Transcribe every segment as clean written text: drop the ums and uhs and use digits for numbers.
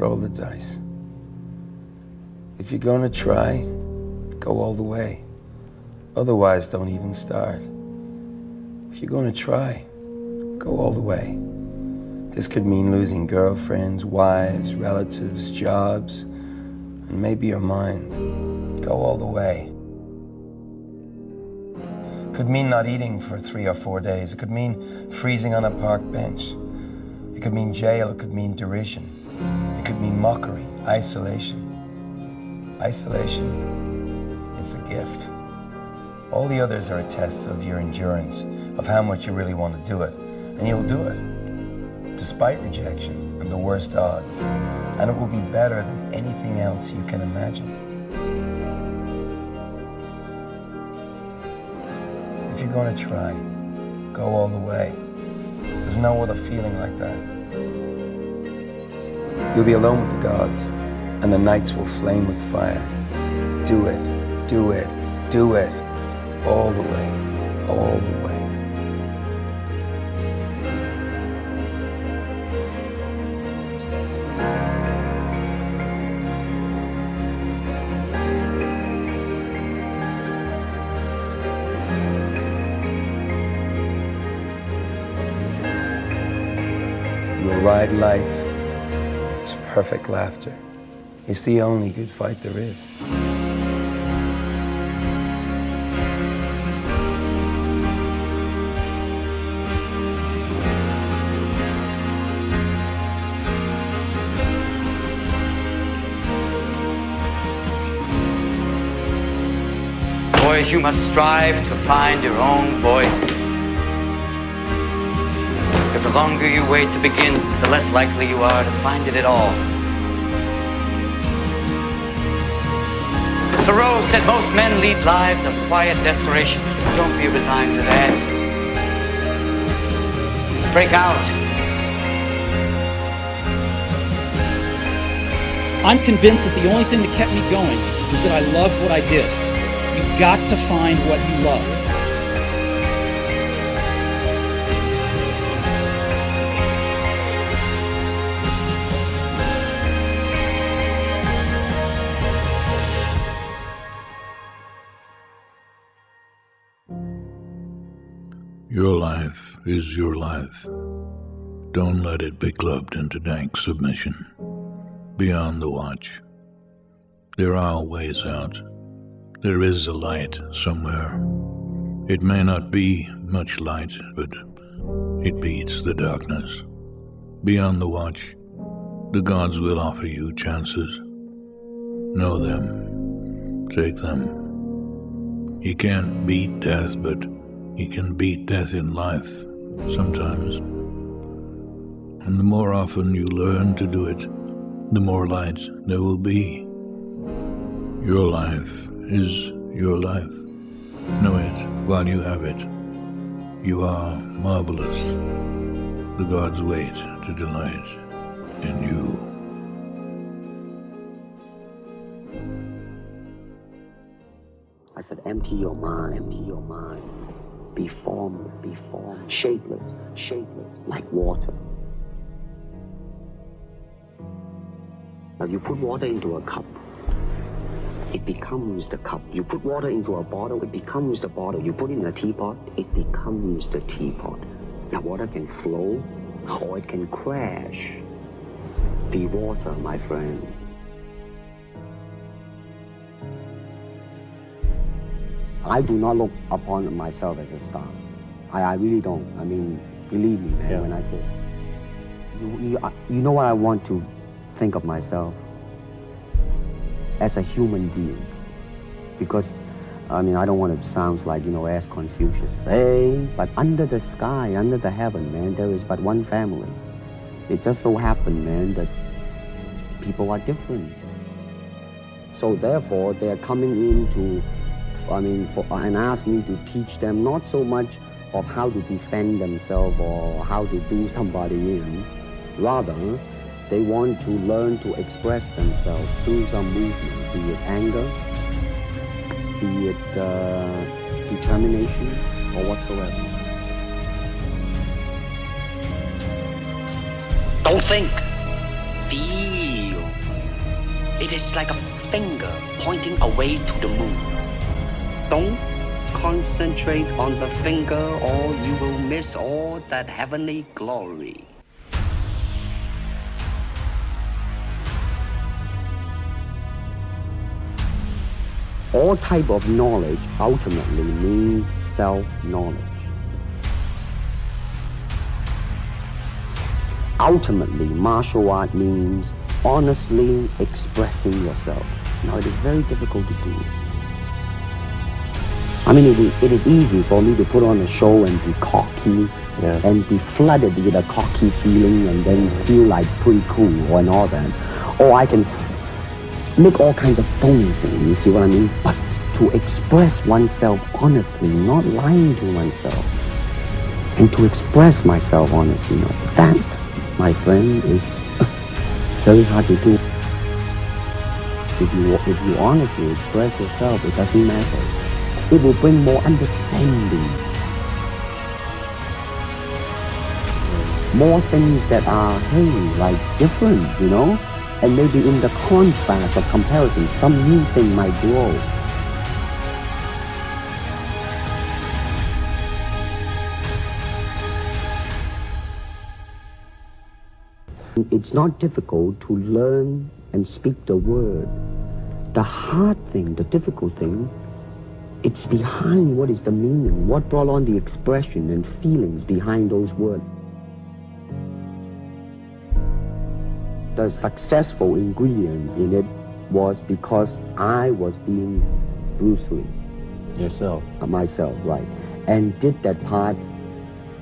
roll the dice. If you're gonna try, go all the way. Otherwise, don't even start. If you're gonna try, go all the way. This could mean losing girlfriends, wives, relatives, jobs, and maybe your mind. Go all the way. Could mean not eating for 3 or 4 days. It could mean freezing on a park bench. It could mean jail. It could mean derision. It could mean mockery, isolation. Isolation is a gift. All the others are a test of your endurance, of how much you really want to do it. And you'll do it, despite rejection and the worst odds. And it will be better than anything else you can imagine. If you're going to try, go all the way. There's no other feeling like that. You'll be alone with the gods, and the nights will flame with fire. Do it, do it, do it. All the way, all the way. You will ride life to perfect laughter. It's the only good fight there is. Boys, you must strive to find your own voice. Because the longer you wait to begin, the less likely you are to find it at all. Thoreau said most men lead lives of quiet desperation. Don't be resigned to that. Break out. I'm convinced that the only thing that kept me going was that I loved what I did. You've got to find what you love. Your life is your life. Don't let it be clubbed into dank submission. Beyond the watch, there are ways out. There is a light somewhere. It may not be much light, but it beats the darkness. Beyond the watch, the gods will offer you chances. Know them. Take them. You can't beat death, but you can beat death in life, sometimes. And the more often you learn to do it, the more light there will be. Your life is your life. Know it while you have it. You are marvelous. The gods wait to delight in you. I said, empty your mind, empty your mind. Be formless, shapeless, like water. Now you put water into a cup, it becomes the cup. You put water into a bottle, it becomes the bottle. You put it in a teapot, it becomes the teapot. Now water can flow, or it can crash. Be water, my friend. I do not look upon myself as a star. I really don't. I mean, believe me, man, when I say, you know what I want to think of myself? As a human being. Because, I mean, I don't want to sound like, as Confucius say, but under the sky, under the heaven, man, there is but one family. It just so happened, man, that people are different. So therefore, they are coming in to and ask me to teach them not so much of how to defend themselves or how to do somebody in. Rather, they want to learn to express themselves through some movement, be it anger, be it determination, or whatsoever. Don't think, feel. It is like a finger pointing away to the moon. Don't concentrate on the finger or you will miss all that heavenly glory. All type of knowledge ultimately means self-knowledge. Ultimately, martial art means honestly expressing yourself. Now, it is very difficult to do. I mean, it is easy for me to put on a show and be cocky and be flooded with a cocky feeling and then feel like pretty cool and all that. Or I can make all kinds of phony things, you see what I mean? But to express oneself honestly, not lying to oneself, and to express myself honestly, that, my friend, is very hard to do. If you honestly express yourself, it doesn't matter. It will bring more understanding. More things that are, like different, And maybe in the contrast of comparison, some new thing might grow. It's not difficult to learn and speak the word. The hard thing, the difficult thing, it's behind what is the meaning, what brought on the expression and feelings behind those words. The successful ingredient in it was because I was being Bruce Lee. Yourself. Myself, right. And did that part,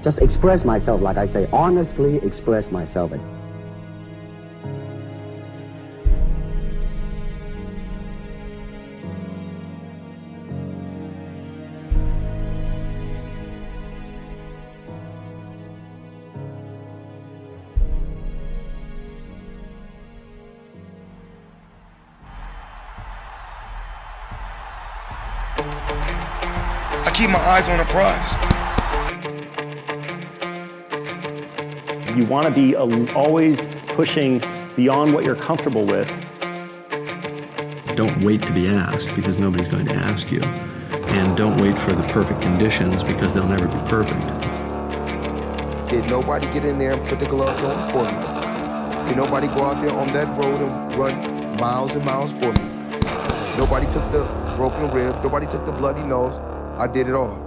just express myself, like I say, honestly express myself. I keep my eyes on the prize. You want to be always pushing beyond what you're comfortable with. Don't wait to be asked, because nobody's going to ask you. And don't wait for the perfect conditions, because they'll never be perfect. Did nobody get in there and put the gloves on for me? Did nobody go out there on that road and run miles and miles for me? Nobody took the broken ribs. Nobody took the bloody nose. I did it all.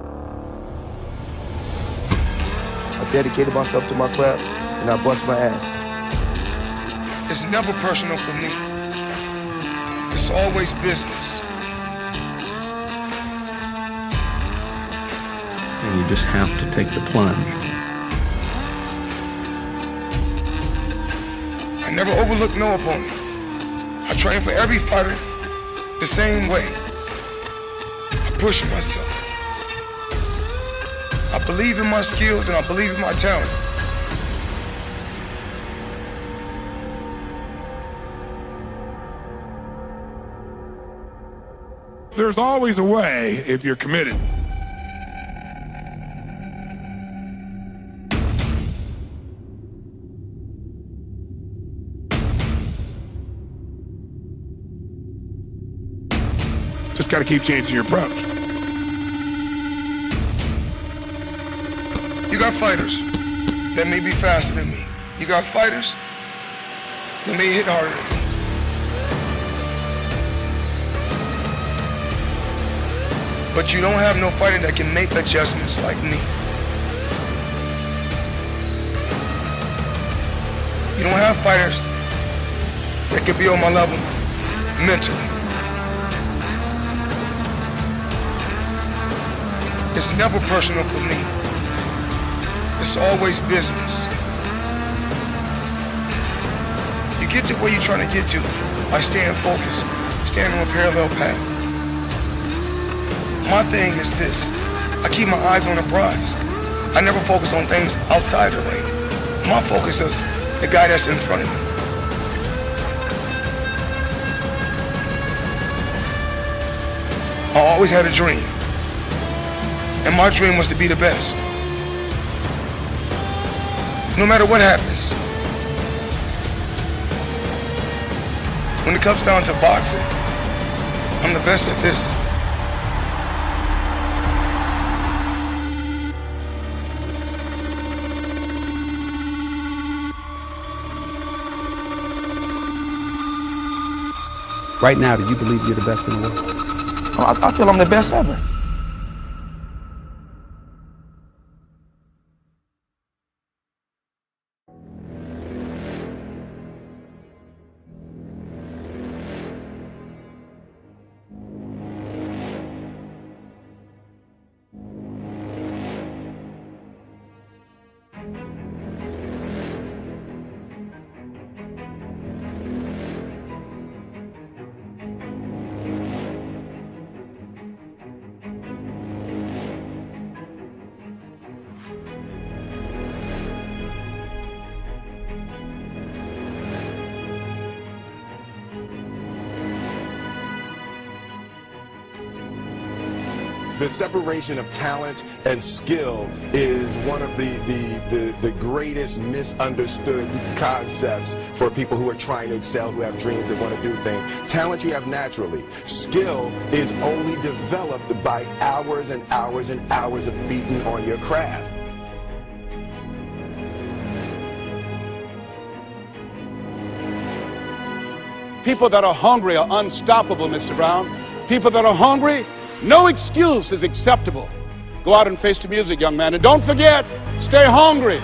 I dedicated myself to my craft, and I bust my ass. It's never personal for me. It's always business. And you just have to take the plunge. I never overlook no opponent. I train for every fighter the same way. I push myself. I believe in my skills and I believe in my talent. There's always a way if you're committed. Just got to keep changing your approach. You got fighters that may be faster than me. You got fighters that may hit harder than me. But you don't have no fighter that can make adjustments like me. You don't have fighters that can be on my level mentally. It's never personal for me. It's always business. You get to where you're trying to get to by staying focused, staying on a parallel path. My thing is this, I keep my eyes on the prize. I never focus on things outside the ring. My focus is the guy that's in front of me. I always had a dream, and my dream was to be the best. No matter what happens. When it comes down to boxing, I'm the best at this. Right now, do you believe you're the best in the world? I feel I'm the best ever. The separation of talent and skill is one of the greatest misunderstood concepts for people who are trying to excel, who have dreams that want to do things. Talent you have naturally. Skill is only developed by hours and hours and hours of beating on your craft. People that are hungry are unstoppable, Mr. Brown. People that are hungry, no excuse is acceptable. Go out and face the music, young man. And don't forget, stay hungry.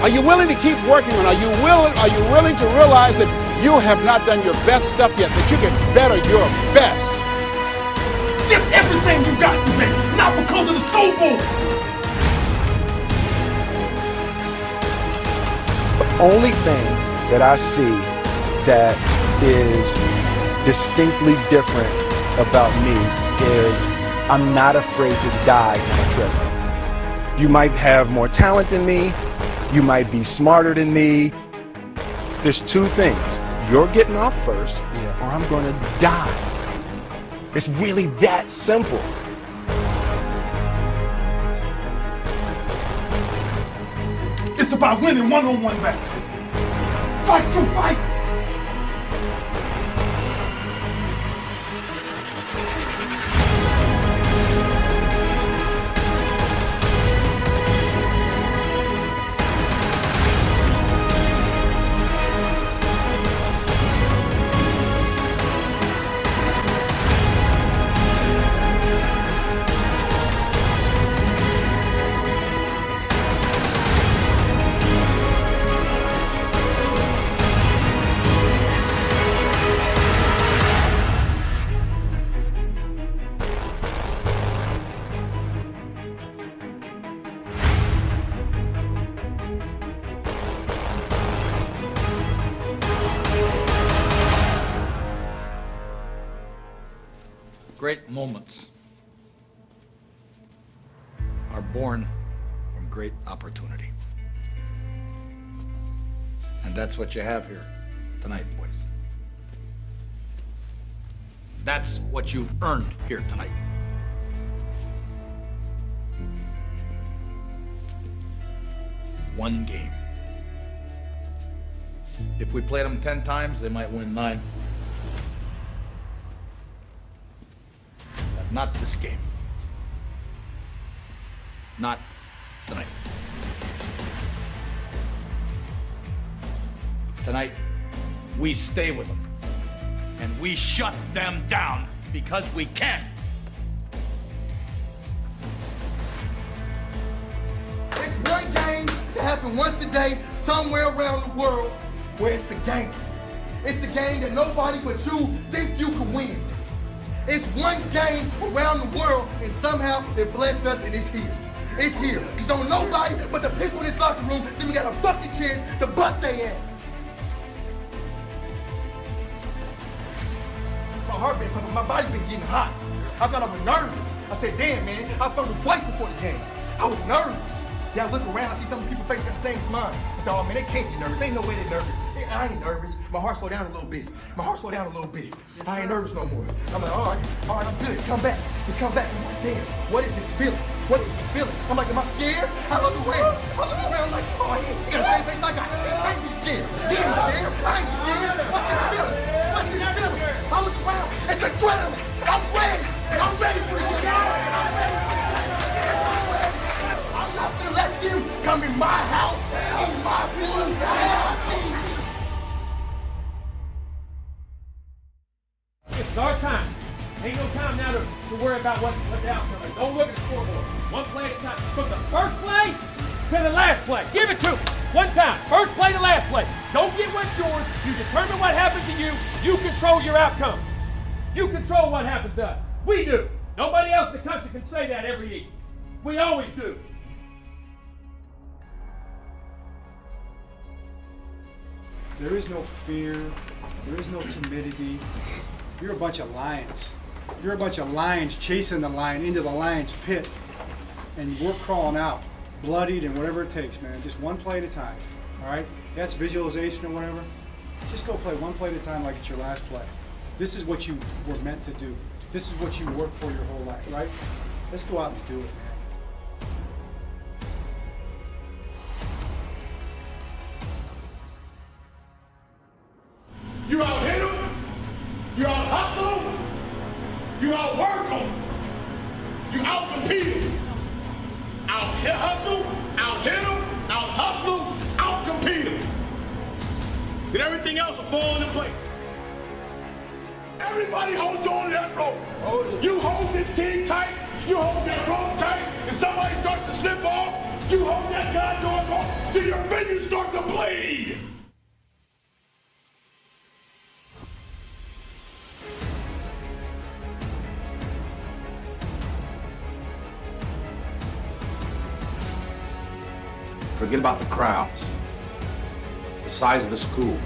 Are you willing to keep working on? Are you willing to realize that you have not done your best stuff yet, but you can better your best? Give everything you got to me, not because of the school. The only thing that I see that is distinctly different about me is I'm not afraid to die on a treadmill. You might have more talent than me, you might be smarter than me. There's two things. You're getting off first, or I'm gonna die. It's really that simple. It's about winning one-on-one battles. Fight through fight. Great moments are born from great opportunity. And that's what you have here tonight, boys. That's what you earned here tonight. One game. If we played them 10 times, they might win 9. Not this game. Not tonight. Tonight, we stay with them. And we shut them down because we can. It's one game that happens once a day somewhere around the world where it's the game. It's the game that nobody but you think you can win. It's one game around the world, and somehow it blessed us, and it's here. It's here. Because don't nobody but the people in this locker room think we got a fucking chance to bust their ass. My heart been pumping, my body been getting hot. I thought I was nervous. I said, damn, man, I felt it twice before the game. I was nervous. Yeah, I look around, I see some people faces got the same as mine. I said, oh, man, they can't be nervous. Ain't no way they're nervous. scared. I ain't nervous. My heart slowed down a little bit. I ain't nervous no more. I'm like, all right, I'm good. Come back. You come back. I'm like, damn, what is this feeling? I'm like, am I scared? I look around like, oh, he got the same face I got. He can't be scared. He ain't scared. I ain't scared. What's this feeling? I look around. It's adrenaline. I'm ready for this game. I'm not gonna let you come in my house, in my room, It's our time. Ain't no time now to worry about what the outcome is. Don't look at the scoreboard. One play at a time. From the first play to the last play. Give it to them. One time. First play to last play. Don't get what's yours. You determine what happens to you. You control your outcome. You control what happens to us. We do. Nobody else in the country can say that every evening. We always do. There is no fear. There is no timidity. You're a bunch of lions. You're a bunch of lions chasing the lion into the lion's pit. And we're crawling out, bloodied and whatever it takes, man. Just one play at a time, all right? That's visualization or whatever. Just go play one play at a time like it's your last play. This is what you were meant to do. This is what you worked for your whole life, right? Let's go out and do it, man. You out hit them, you out hustle them, you out work them, you out compete them. Out hit hustle, out hit them, out hustle them, out compete them. Then everything else will fall into place. Everybody holds on to that rope. You hold this team tight, you hold that rope tight. If somebody starts to slip off, you hold that goddamn off till your fingers start to bleed. Forget about the crowds, the size of the school,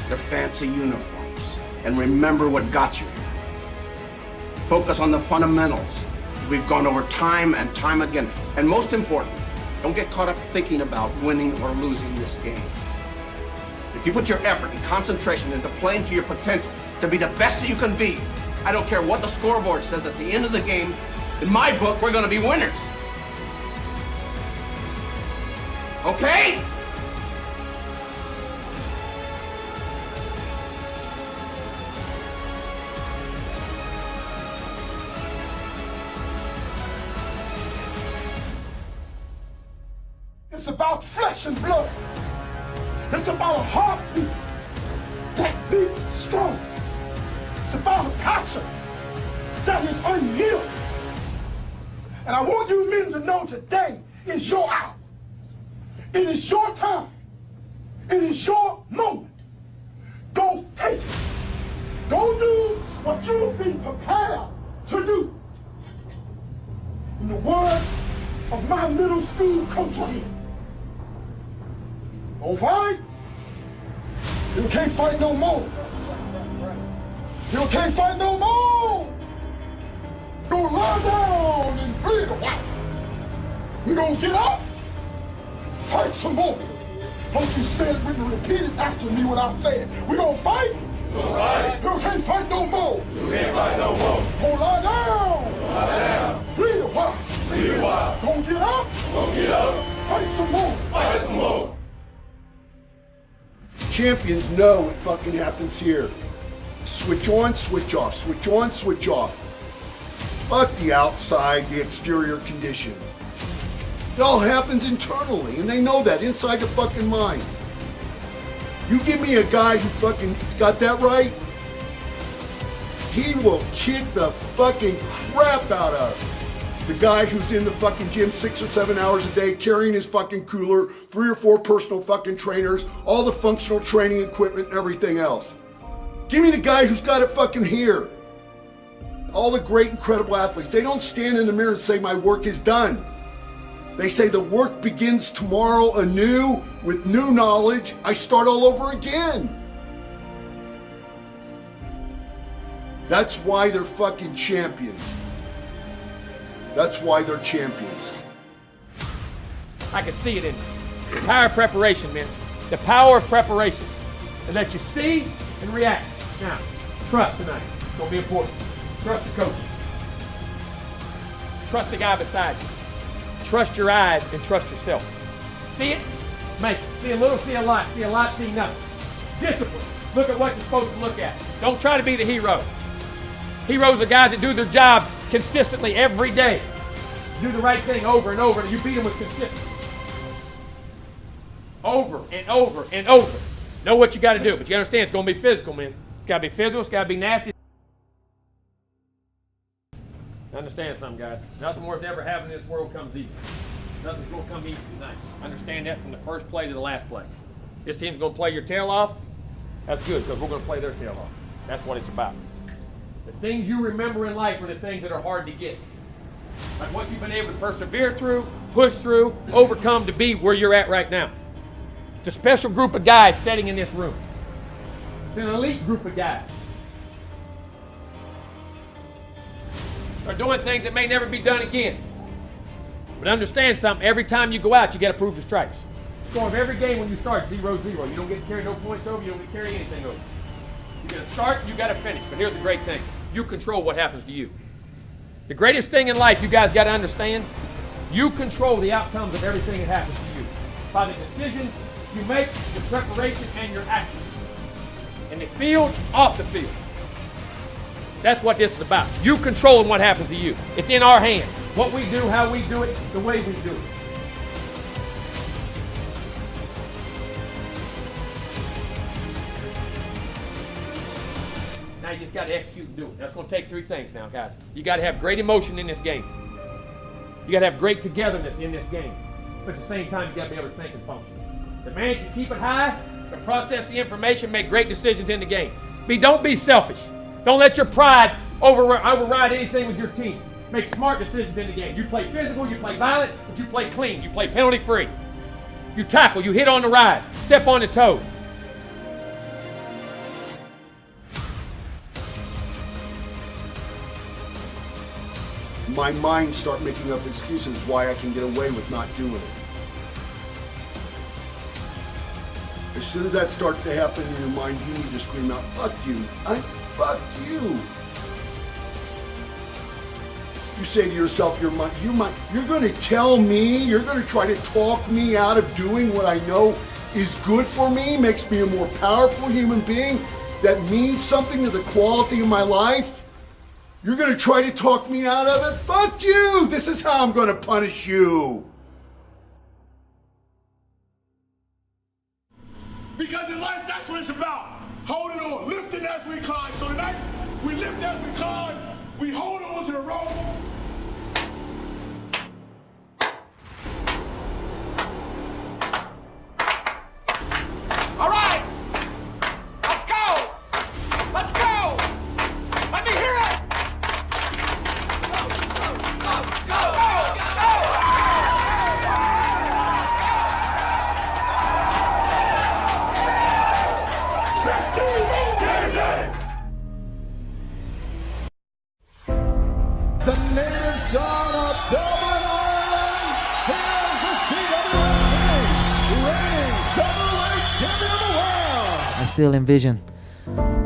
their fancy uniforms, and remember what got you here. Focus on the fundamentals we've gone over time and time again. And most important, don't get caught up thinking about winning or losing this game. If you put your effort and concentration into playing to your potential, to be the best that you can be, I don't care what the scoreboard says at the end of the game, in my book, we're going to be winners. Okay? It's about flesh and blood. It's about a heartbeat that beats strong. It's about a passion that is unyielding. And I want you men to know today is your hour. It is your time. It is your moment. Go take it. Go do what you've been prepared to do. In the words of my middle school coach here, don't fight. You can't fight no more. You can't fight no more. Don't lie down and bleed a while. We gonna get up. Fight some more. Don't you say it, repeat it after me when I say it. We gonna fight? We'll fight. You can't fight no more. You can't fight no more. Don't lie down. Don't lie down. Bleed a while. Bleed a while. Don't get up. Don't get up. Fight some more. Fight some more. Champions know what fucking happens here. Switch on, switch off. Switch on, switch off. Fuck the outside, the exterior conditions. It all happens internally, and they know that inside the fucking mind. You give me a guy who fucking got that right, he will kick the fucking crap out of the guy who's in the fucking gym 6 or 7 hours a day, carrying his fucking cooler, 3 or 4 personal fucking trainers, all the functional training equipment and everything else. Give me the guy who's got it fucking here. All the great, incredible athletes, they don't stand in the mirror and say, my work is done. They say the work begins tomorrow anew with new knowledge. I start all over again. That's why they're fucking champions. That's why they're champions. I can see it in entire preparation, man. The power of preparation. It lets you see and react. Now, trust tonight. It's going to be important. Trust the coach. Trust the guy beside you. Trust your eyes and trust yourself. See it, make it. See a little, see a lot. See a lot, see nothing. Discipline. Look at what you're supposed to look at. Don't try to be the hero. Heroes are guys that do their job consistently every day. Do the right thing over and over, and you beat them with consistency. Over and over and over. Know what you got to do, but you understand it's going to be physical, man. It's got to be physical. It's got to be nasty. Understand something, guys. Nothing worth ever having in this world comes easy. Nothing's going to come easy tonight. Understand that from the first play to the last play. This team's going to play your tail off. That's good, because we're going to play their tail off. That's what it's about. The things you remember in life are the things that are hard to get. Like what you've been able to persevere through, push through, overcome to be where you're at right now. It's a special group of guys sitting in this room. It's an elite group of guys. They're doing things that may never be done again. But understand something, every time you go out, you got to prove your stripes. Score of every game when you start, 0-0. You don't get to carry no points over, you don't get to carry anything over. You got to start, you got to finish. But here's the great thing. You control what happens to you. The greatest thing in life you guys got to understand, you control the outcomes of everything that happens to you. By the decisions you make, the preparation, and your actions. In the field, off the field. That's what this is about. You controlling what happens to you. It's in our hands. What we do, how we do it, the way we do it. Now you just got to execute and do it. That's going to take three things now, guys. You got to have great emotion in this game. You got to have great togetherness in this game. But at the same time, you got to be able to think and function. The man can keep it high, can process the information, make great decisions in the game. Don't be selfish. Don't let your pride override anything with your team. Make smart decisions in the game. You play physical, you play violent, but you play clean. You play penalty-free. You tackle, you hit on the rise, step on the toes. My mind start making up excuses why I can get away with not doing it. As soon as that starts to happen in your mind, you need to scream out, fuck you. Fuck you. You say to yourself, you're going to tell me, you're going to try to talk me out of doing what I know is good for me, makes me a more powerful human being, that means something to the quality of my life? You're going to try to talk me out of it? Fuck you! This is how I'm going to punish you. Because in life, that's what it's about. Holding on, lifting as we climb. So tonight, we lift as we climb. We hold on to the rope. All right, let's go. Let's go. Let me hear it. The native son of Dublin, Ireland, here's the CWC reigning featherweight champion of the world. I still envision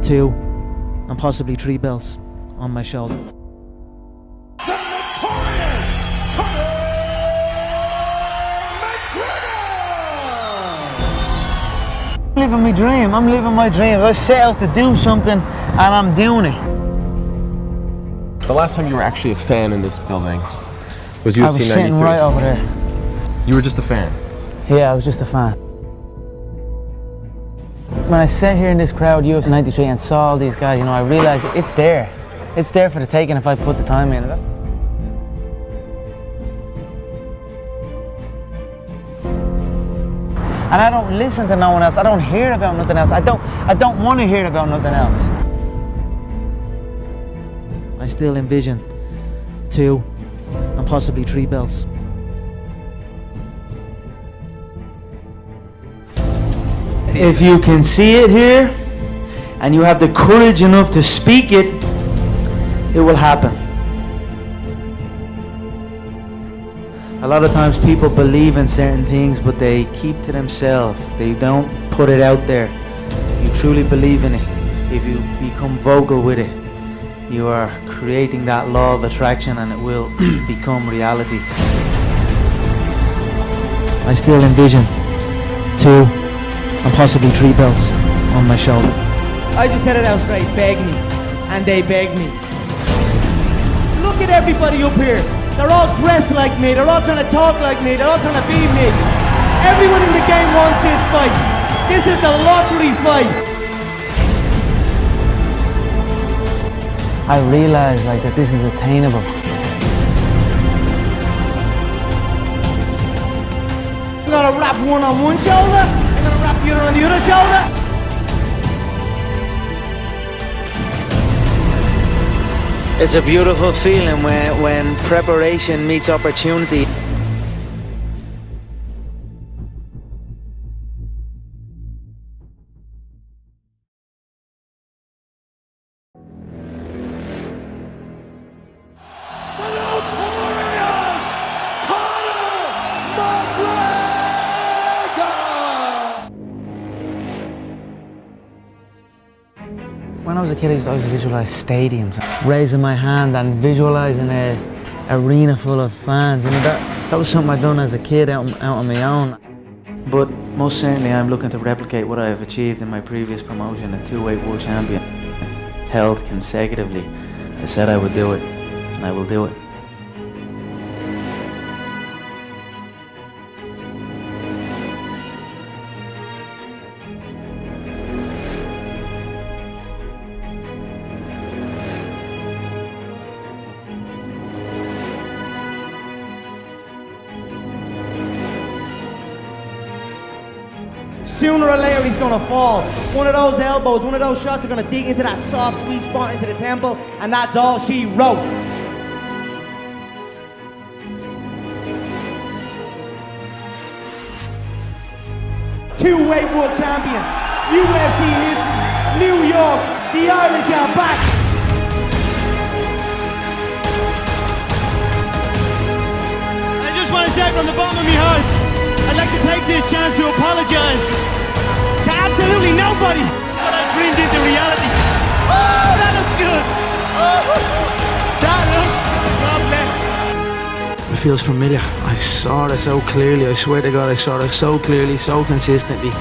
2 and possibly 3 belts on my shoulder. The notorious Conor McGregor! Living my dream. I'm living my dreams. I set out to do something and I'm doing it. The last time you were actually a fan in this building was UFC 93. I was sitting right over there. You were just a fan? Yeah, I was just a fan. When I sat here in this crowd, UFC 93, and saw all these guys, I realized it's there. It's there for the taking if I put the time in. And I don't listen to no one else. I don't hear about nothing else. I don't want to hear about nothing else. I still envision 2 and possibly 3 belts. If you can see it here and you have the courage enough to speak it, it will happen. A lot of times people believe in certain things, but they keep to themselves. They don't put it out there. If you truly believe in it, if you become vocal with it, you are creating that law of attraction and it will become reality. I still envision 2 and possibly 3 belts on my shoulder. I just said it out straight, beg me. And they beg me. Look at everybody up here. They're all dressed like me. They're all trying to talk like me. They're all trying to be me. Everyone in the game wants this fight. This is the lottery fight. I realize like that this is attainable. I'm gonna wrap one on one shoulder. I'm gonna wrap the other on the other shoulder. It's a beautiful feeling when preparation meets opportunity. When I was a kid, I used to always visualize stadiums, raising my hand and visualizing an arena full of fans. And that was something I'd done as a kid out on my own. But most certainly, I'm looking to replicate what I have achieved in my previous promotion, a 2-weight world champion, held consecutively. I said I would do it, and I will do it. Sooner or later he's gonna fall. One of those elbows, one of those shots are gonna dig into that soft, sweet spot into the temple, and that's all she wrote. Two-weight world champion, UFC history, New York, the Irish are back. I just want to say from the bottom of my heart, I'd like to take this chance to apologize to absolutely nobody. What I dreamed into reality. Oh, that looks good. Oh, that looks lovely. It feels familiar. I saw it so clearly. I swear to God, I saw it so clearly, so consistently,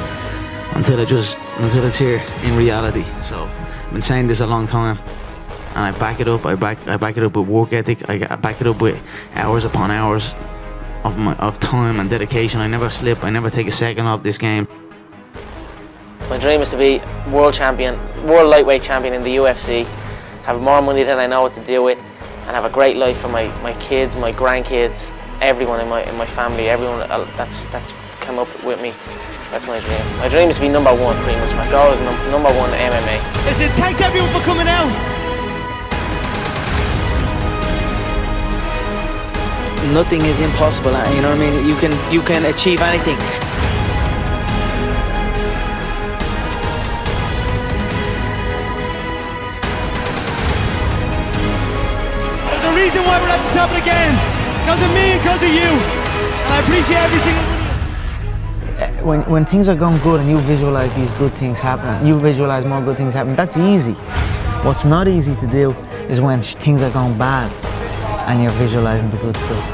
until it's here in reality. So I've been saying this a long time, and I back it up. I back it up with work ethic. I back it up with hours upon hours of time and dedication. I never slip. I never take a second off this game. My dream is to be world champion, world lightweight champion in the UFC, have more money than I know what to do with, and have a great life for my kids, my grandkids, everyone in my family, everyone that's come up with me. That's my dream. My dream is to be #1, pretty much. My goal is #1 MMA. Listen, thanks everyone for coming out. Nothing is impossible, you know what I mean? You can achieve anything. There's a reason why we're at the top of the game. Because of me and because of you. And I appreciate every single one of you. When things are going good and you visualize these good things happening, you visualize more good things happening, that's easy. What's not easy to do is when things are going bad and you're visualizing the good stuff.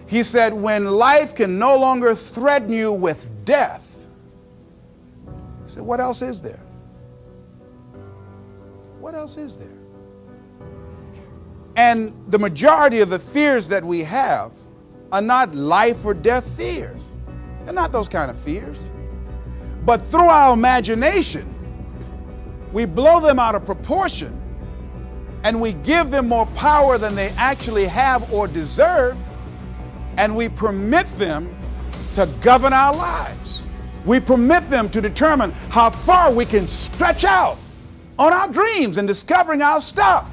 He said, when life can no longer threaten you with death, he said, what else is there? What else is there? And the majority of the fears that we have are not life or death fears. They're not those kind of fears. But through our imagination, we blow them out of proportion and we give them more power than they actually have or deserve, and we permit them to govern our lives. We permit them to determine how far we can stretch out on our dreams and discovering our stuff.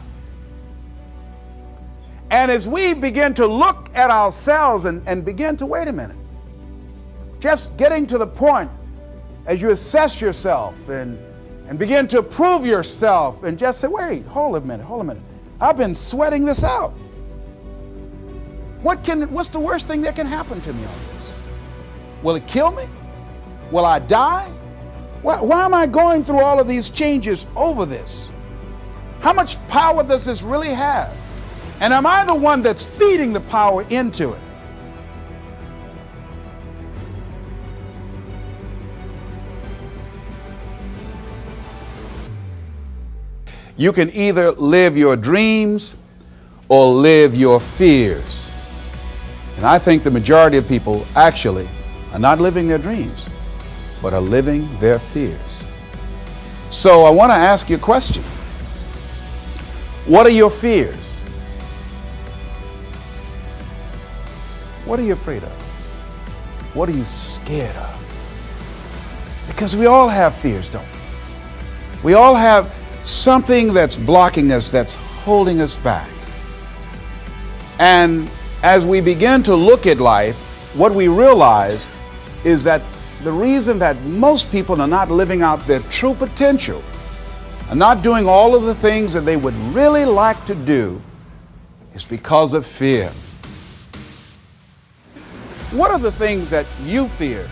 And as we begin to look at ourselves and begin to, wait a minute, just getting to the point as you assess yourself and begin to prove yourself and just say, wait, hold a minute. I've been sweating this out. What's the worst thing that can happen to me on this? Will it kill me? Will I die? Why am I going through all of these changes over this? How much power does this really have? And am I the one that's feeding the power into it? You can either live your dreams or live your fears. And I think the majority of people actually are not living their dreams, but are living their fears. So I want to ask you a question. What are your fears? What are you afraid of? What are you scared of? Because we all have fears, don't we? We all have something that's blocking us, that's holding us back. And as we begin to look at life, what we realize is that the reason that most people are not living out their true potential, are not doing all of the things that they would really like to do, is because of fear. What are the things that you fear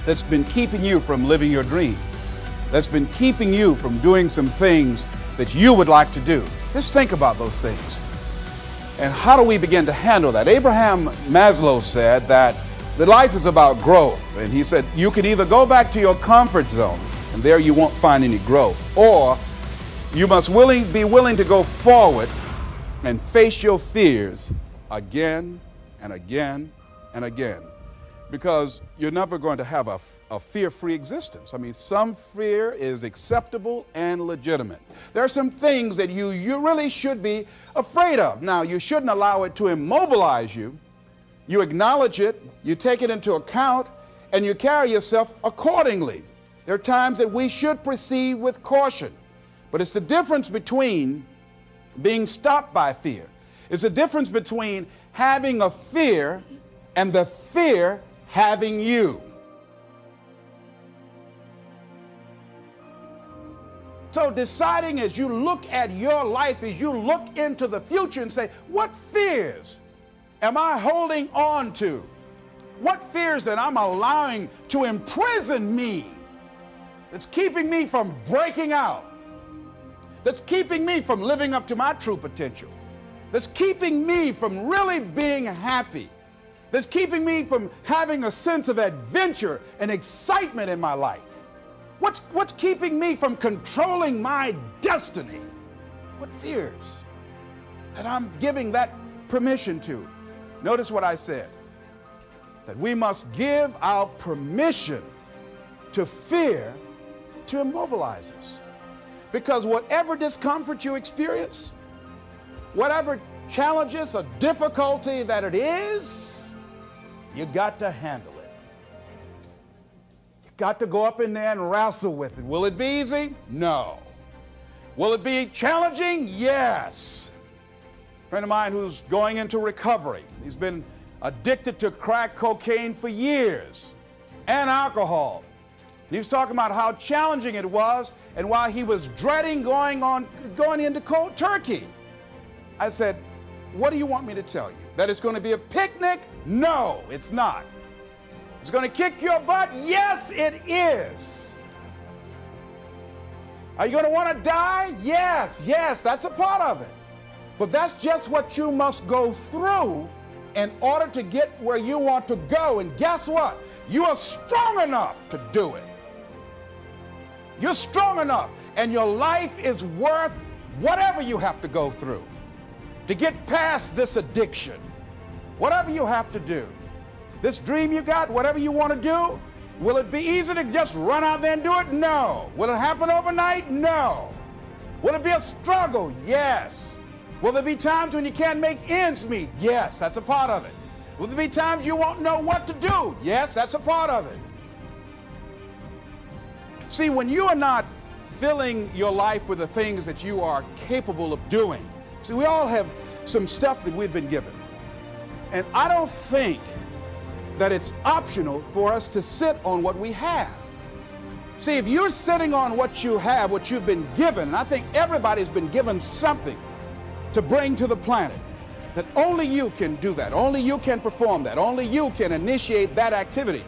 that's been keeping you from living your dream? That's been keeping you from doing some things that you would like to do? Just think about those things. And how do we begin to handle that? Abraham Maslow said that life is about growth. And he said, you can either go back to your comfort zone, and there you won't find any growth, or you must be willing to go forward and face your fears again and again and again. Because you're never going to have a fear-free existence. I mean, some fear is acceptable and legitimate. There are some things that you really should be afraid of. Now, you shouldn't allow it to immobilize you. You acknowledge it, you take it into account, and you carry yourself accordingly. There are times that we should proceed with caution. But it's the difference between being stopped by fear. It's the difference between having a fear and the fear having you. So deciding as you look at your life, as you look into the future and say, what fears am I holding on to? What fears that I'm allowing to imprison me, that's keeping me from breaking out, that's keeping me from living up to my true potential, that's keeping me from really being happy, that's keeping me from having a sense of adventure and excitement in my life? What's keeping me from controlling my destiny? What fears that I'm giving that permission to? Notice what I said, that we must give our permission to fear to immobilize us. Because whatever discomfort you experience, whatever challenges or difficulty that it is, you got to handle it. You got to go up in there and wrestle with it. Will it be easy? No. Will it be challenging? Yes. A friend of mine who's going into recovery. He's been addicted to crack cocaine for years and alcohol. And he was talking about how challenging it was and why he was dreading going into cold turkey. I said, what do you want me to tell you? That it's going to be a picnic? No, it's not. It's going to kick your butt? Yes, it is. Are you going to want to die? Yes, that's a part of it. But that's just what you must go through in order to get where you want to go. And guess what? You are strong enough to do it. You're strong enough, and your life is worth whatever you have to go through to get past this addiction. Whatever you have to do. This dream you got, whatever you want to do, will it be easy to just run out there and do it? No. Will it happen overnight? No. Will it be a struggle? Yes. Will there be times when you can't make ends meet? Yes, that's a part of it. Will there be times you won't know what to do? Yes, that's a part of it. See, when you are not filling your life with the things that you are capable of doing, see, we all have some stuff that we've been given. And I don't think that it's optional for us to sit on what we have. See, if you're sitting on what you have, what you've been given, and I think everybody's been given something to bring to the planet, that only you can do that, only you can perform that, only you can initiate that activity.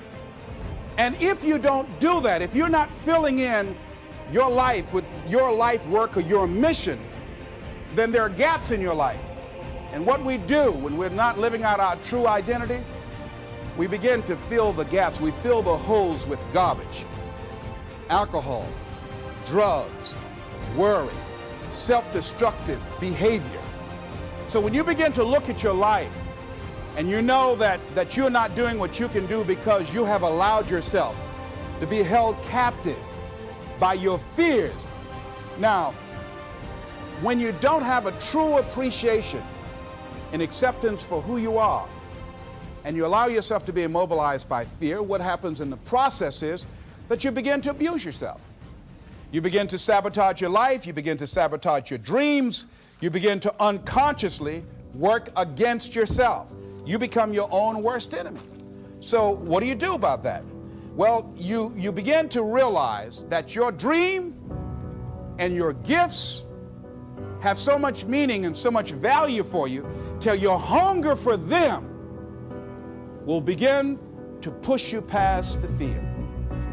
And if you don't do that, if you're not filling in your life with your life work or your mission, then there are gaps in your life. And what we do when we're not living out our true identity, we begin to fill the gaps. We fill the holes with garbage. Alcohol, drugs, worry, self-destructive behavior. So when you begin to look at your life and you know that you're not doing what you can do because you have allowed yourself to be held captive by your fears. Now, when you don't have a true appreciation and acceptance for who you are, and you allow yourself to be immobilized by fear, what happens in the process is that you begin to abuse yourself. You begin to sabotage your life, you begin to sabotage your dreams, you begin to unconsciously work against yourself. You become your own worst enemy. So what do you do about that? Well, you begin to realize that your dream and your gifts have so much meaning and so much value for you till your hunger for them will begin to push you past the fear.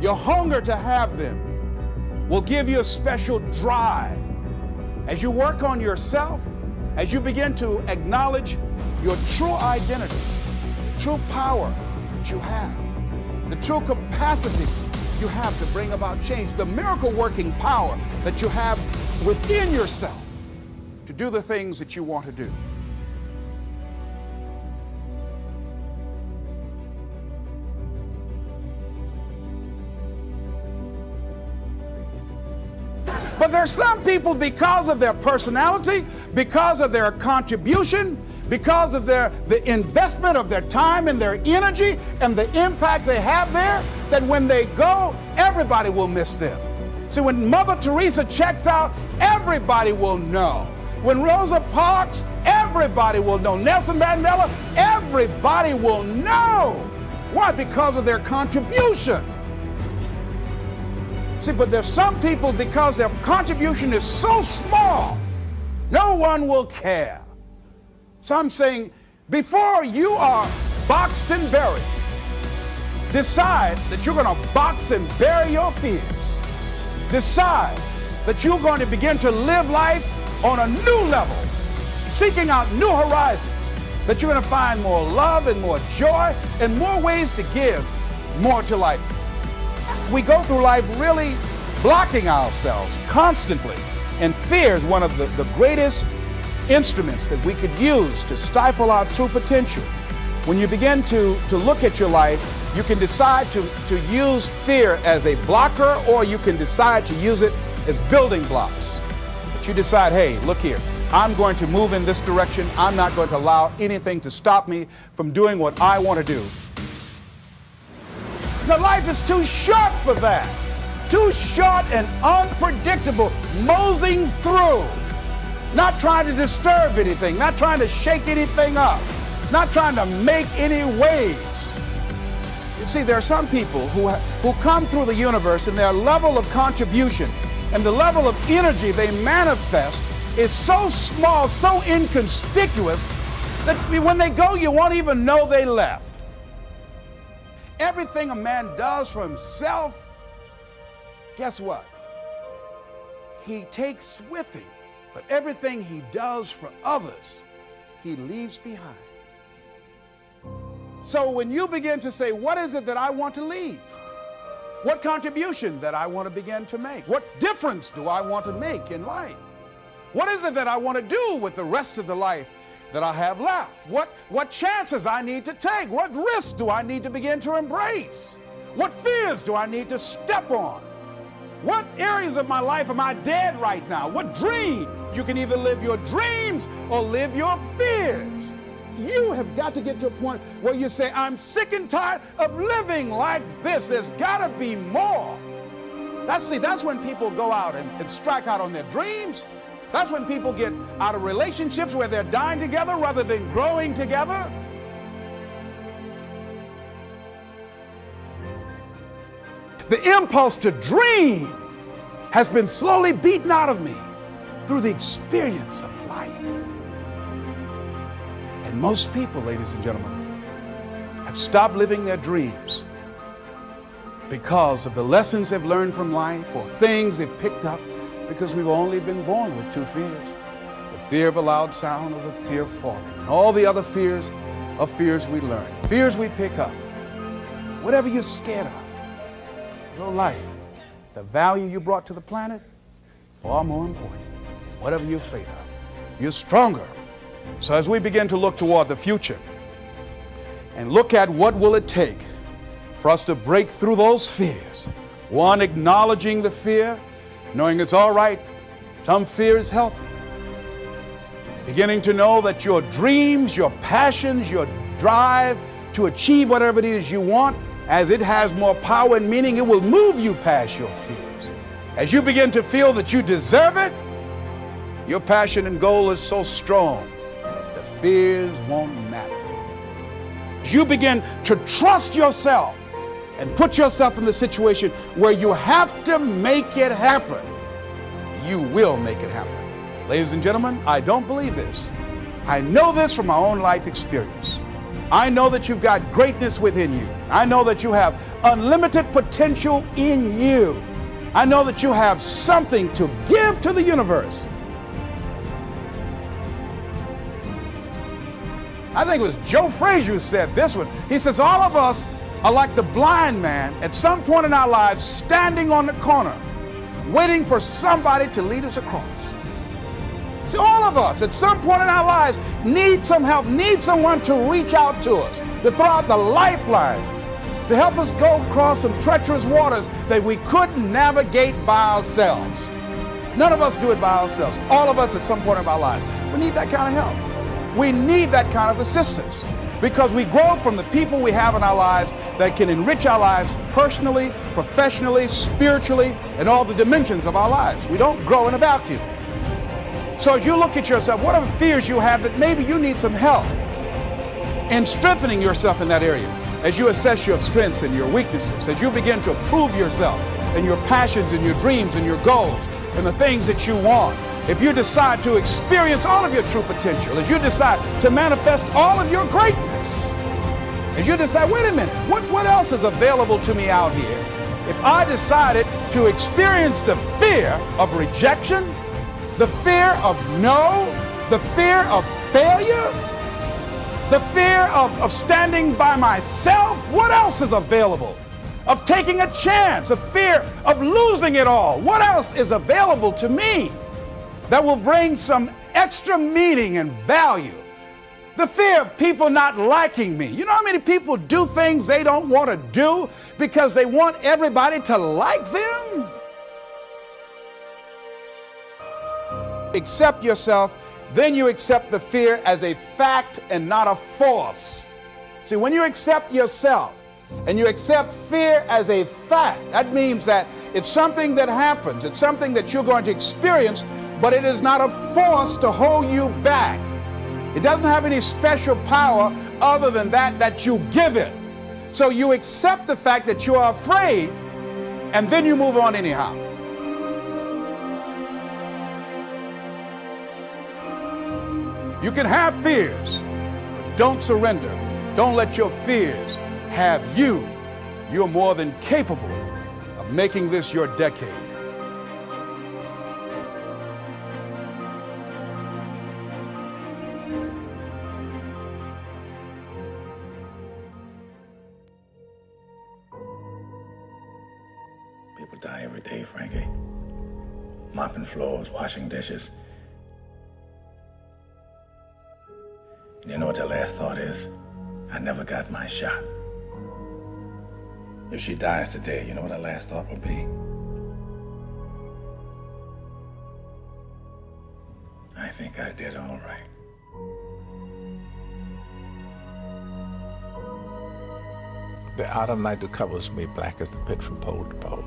Your hunger to have them will give you a special drive. As you work on yourself, as you begin to acknowledge your true identity, the true power that you have, the true capacity you have to bring about change, the miracle-working power that you have within yourself to do the things that you want to do. But there's some people, because of their personality, because of their contribution, because of the investment of their time and their energy and the impact they have there, that when they go, everybody will miss them. See, when Mother Teresa checks out, everybody will know. When Rosa Parks, everybody will know. Nelson Mandela, everybody will know. Why? Because of their contribution. See, but there's some people, because their contribution is so small, no one will care. So I'm saying, before you are boxed and buried, decide that you're going to box and bury your fears. Decide that you're going to begin to live life on a new level, seeking out new horizons, that you're going to find more love and more joy and more ways to give more to life. We go through life really blocking ourselves constantly, and fear is one of the greatest instruments that we could use to stifle our true potential. When you begin to look at your life, you can decide to use fear as a blocker, or you can decide to use it as building blocks. But you decide, hey, look here, I'm going to move in this direction. I'm not going to allow anything to stop me from doing what I want to do. Now, life is too short for that. Too short and unpredictable, moseying through. Not trying to disturb anything, not trying to shake anything up, not trying to make any waves. You see, there are some people who come through the universe, and their level of contribution and the level of energy they manifest is so small, so inconspicuous, that when they go, you won't even know they left. Everything a man does for himself, guess what? He takes with him. But everything he does for others, he leaves behind. So when you begin to say, what is it that I want to leave? What contribution that I want to begin to make? What difference do I want to make in life? What is it that I want to do with the rest of the life that I have left? What chances I need to take? What risks do I need to begin to embrace? What fears do I need to step on? What areas of my life am I dead right now? What dream? You can either live your dreams or live your fears. You have got to get to a point where you say, I'm sick and tired of living like this. There's got to be more. That's when people go out and strike out on their dreams. That's when people get out of relationships where they're dying together rather than growing together. The impulse to dream has been slowly beaten out of me through the experience of life. And most people, ladies and gentlemen, have stopped living their dreams because of the lessons they've learned from life or things they've picked up, because we've only been born with two fears: the fear of a loud sound or the fear of falling. And all the other fears are fears we learn, fears we pick up. Whatever you're scared of, your life, the value you brought to the planet, far more important than whatever you're afraid of. You're stronger. So as we begin to look toward the future and look at what will it take for us to break through those fears, one, acknowledging the fear, knowing it's all right, some fear is healthy. Beginning to know that your dreams, your passions, your drive to achieve whatever it is you want, as it has more power and meaning, it will move you past your fears. As you begin to feel that you deserve it, your passion and goal is so strong, the fears won't matter. As you begin to trust yourself and put yourself in the situation where you have to make it happen, you will make it happen. Ladies and gentlemen, I don't believe this. I know this from my own life experience. I know that you've got greatness within you. I know that you have unlimited potential in you. I know that you have something to give to the universe. I think it was Joe Frazier who said this one. He says, all of us are like the blind man at some point in our lives standing on the corner, waiting for somebody to lead us across. See, all of us at some point in our lives need some help, need someone to reach out to us, to throw out the lifeline, to help us go across some treacherous waters that we couldn't navigate by ourselves. None of us do it by ourselves. All of us at some point in our lives. We need that kind of help. We need that kind of assistance, because we grow from the people we have in our lives that can enrich our lives personally, professionally, spiritually, and all the dimensions of our lives. We don't grow in a vacuum. So as you look at yourself, what are the fears you have that maybe you need some help in strengthening yourself in that area? As you assess your strengths and your weaknesses, as you begin to prove yourself and your passions and your dreams and your goals and the things that you want, if you decide to experience all of your true potential, as you decide to manifest all of your greatness, as you decide, wait a minute, what else is available to me out here if I decided to experience the fear of rejection, the fear of no, the fear of failure, the fear of standing by myself? What else is available? Of taking a chance, a fear of losing it all. What else is available to me that will bring some extra meaning and value? The fear of people not liking me. You know how many people do things they don't want to do because they want everybody to like them? Accept yourself, then you accept the fear as a fact and not a force. See, when you accept yourself and you accept fear as a fact, that means that it's something that happens, it's something that you're going to experience, but it is not a force to hold you back. It doesn't have any special power other than that you give it. So you accept the fact that you are afraid, and then you move on anyhow. You can have fears, but don't surrender. Don't let your fears have you. You're more than capable of making this your decade. People die every day, Frankie. Mopping floors, washing dishes. You know what their last thought is? I never got my shot. If she dies today, you know what her last thought will be? I think I did all right. The outer night that covers me black as the pit from pole to pole.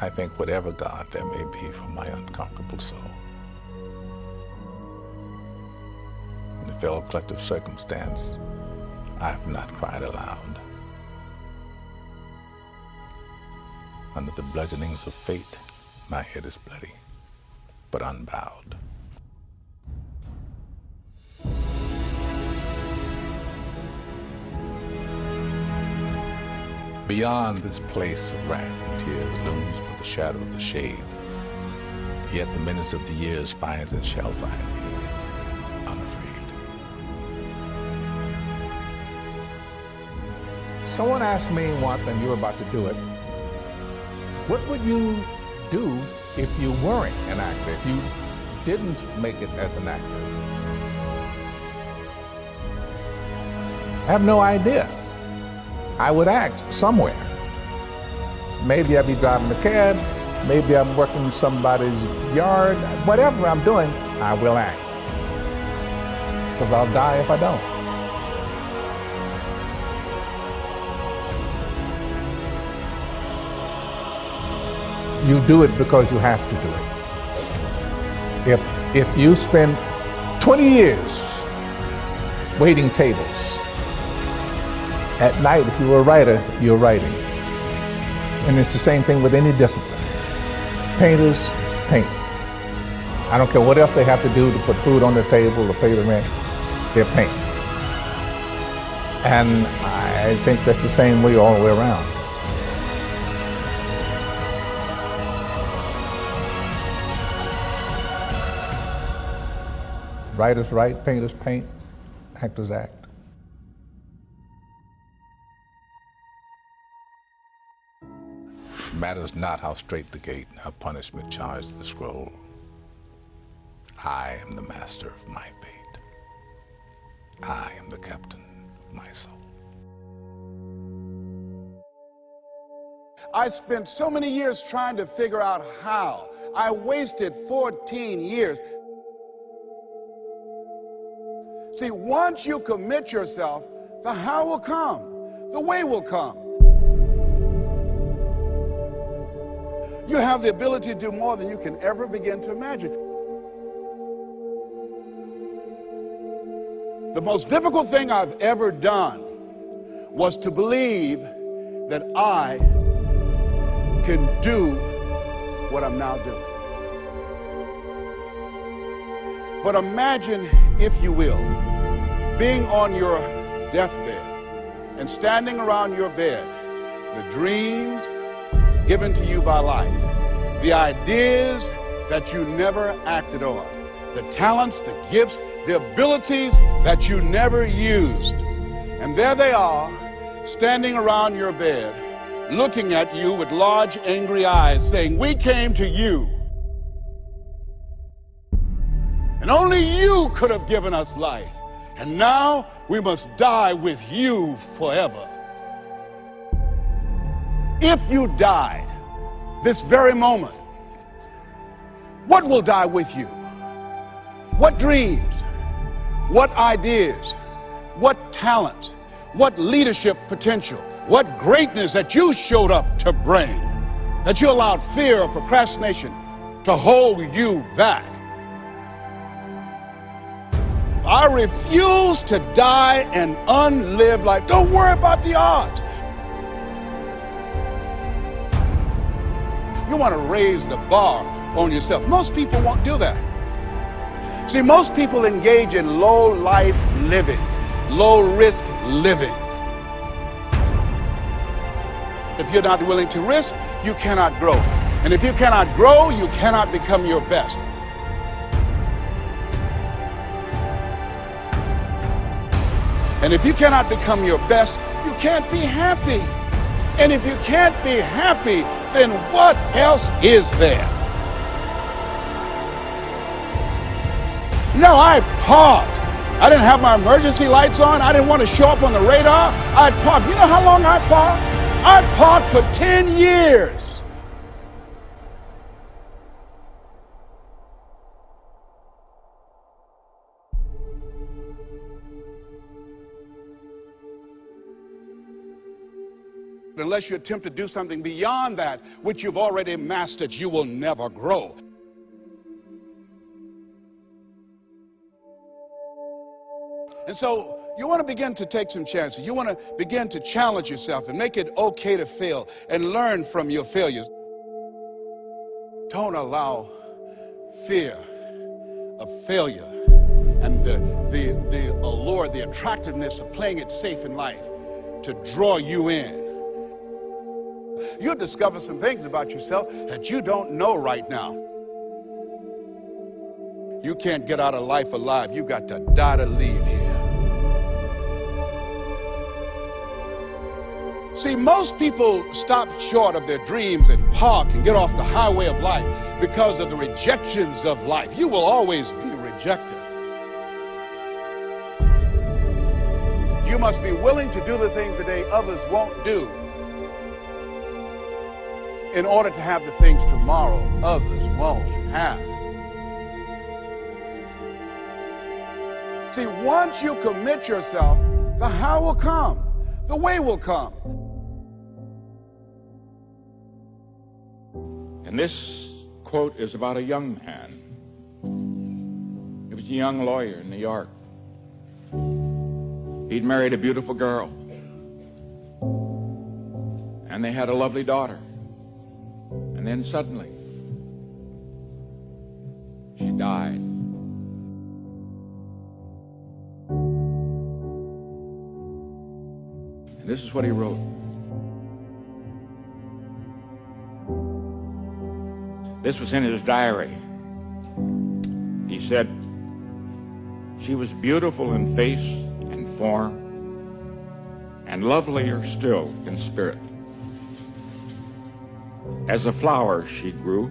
I think whatever God there may be for my unconquerable soul. In the fell clutch of circumstance, I have not cried aloud. Under the bludgeonings of fate, my head is bloody, but unbowed. Beyond this place of wrath and tears looms but the shadow of the shade. Yet the menace of the years finds and shall find me unafraid. Someone asked me once, and you're about to do it, what would you do if you weren't an actor, if you didn't make it as an actor? I have no idea. I would act somewhere. Maybe I'd be driving a cab, maybe I'm working in somebody's yard, whatever I'm doing, I will act. Because I'll die if I don't. You do it because you have to do it. If you spend 20 years waiting tables, at night, if you were a writer, you're writing. And it's the same thing with any discipline. Painters paint. I don't care what else they have to do to put food on the table or pay the rent, they're painting. And I think that's the same way all the way around. Writers write, painters paint, actors act. Matters not how straight the gate, how punishment charged the scroll. I am the master of my fate. I am the captain of my soul. I spent so many years trying to figure out how. I wasted 14 years. See, once you commit yourself, the how will come, the way will come. You have the ability to do more than you can ever begin to imagine. The most difficult thing I've ever done was to believe that I can do what I'm now doing. But imagine, if you will, being on your deathbed and standing around your bed, the dreams given to you by life, the ideas that you never acted on, the talents, the gifts, the abilities that you never used. And there they are, standing around your bed, looking at you with large, angry eyes, saying, "We came to you. And only you could have given us life. And now we must die with you forever." If you died this very moment, what will die with you? What dreams? What ideas? What talents? What leadership potential? What greatness that you showed up to bring? That you allowed fear or procrastination to hold you back? I refuse to die an unlived life. Don't worry about the odds. You want to raise the bar on yourself. Most people won't do that. See, most people engage in low-life living, low-risk living. If you're not willing to risk, you cannot grow. And if you cannot grow, you cannot become your best. And if you cannot become your best, you can't be happy. And if you can't be happy, then what else is there? No, I parked. I didn't have my emergency lights on. I didn't want to show up on the radar. I parked. You know how long I parked? I parked for 10 years. Unless you attempt to do something beyond that which you've already mastered, you will never grow. And so You want to begin to take some chances. You want to begin to challenge yourself and make it okay to fail and learn from your failures. Don't allow fear of failure and the allure, the attractiveness of playing it safe in life to draw you in. You'll discover some things about yourself that you don't know right now. You can't get out of life alive. You got to die to leave here. See, most people stop short of their dreams and park and get off the highway of life because of the rejections of life. You will always be rejected. You must be willing to do the things today others won't do in order to have the things tomorrow others won't have. See, once you commit yourself, the how will come, the way will come. And this quote is about a young man. He was a young lawyer in New York. He'd married a beautiful girl. And they had a lovely daughter. And then suddenly, she died. And this is what he wrote. This was in his diary. He said, "She was beautiful in face and form, and lovelier still in spirit. As a flower she grew,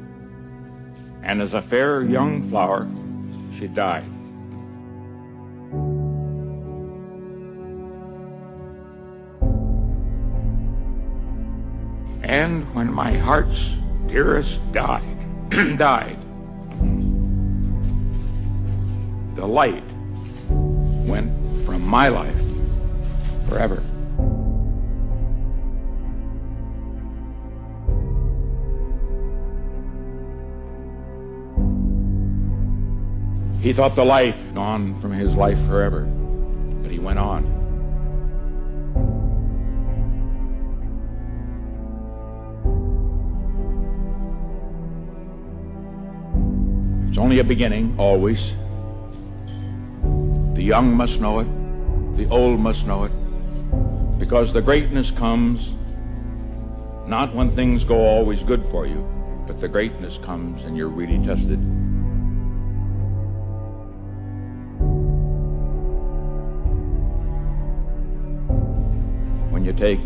and as a fair young flower she died. And when my heart's dearest died, the light went from my life forever." He thought the life gone from his life forever, but he went on. It's only a beginning, always. The young must know it, the old must know it, because the greatness comes not when things go always good for you, but the greatness comes and you're really tested. When you take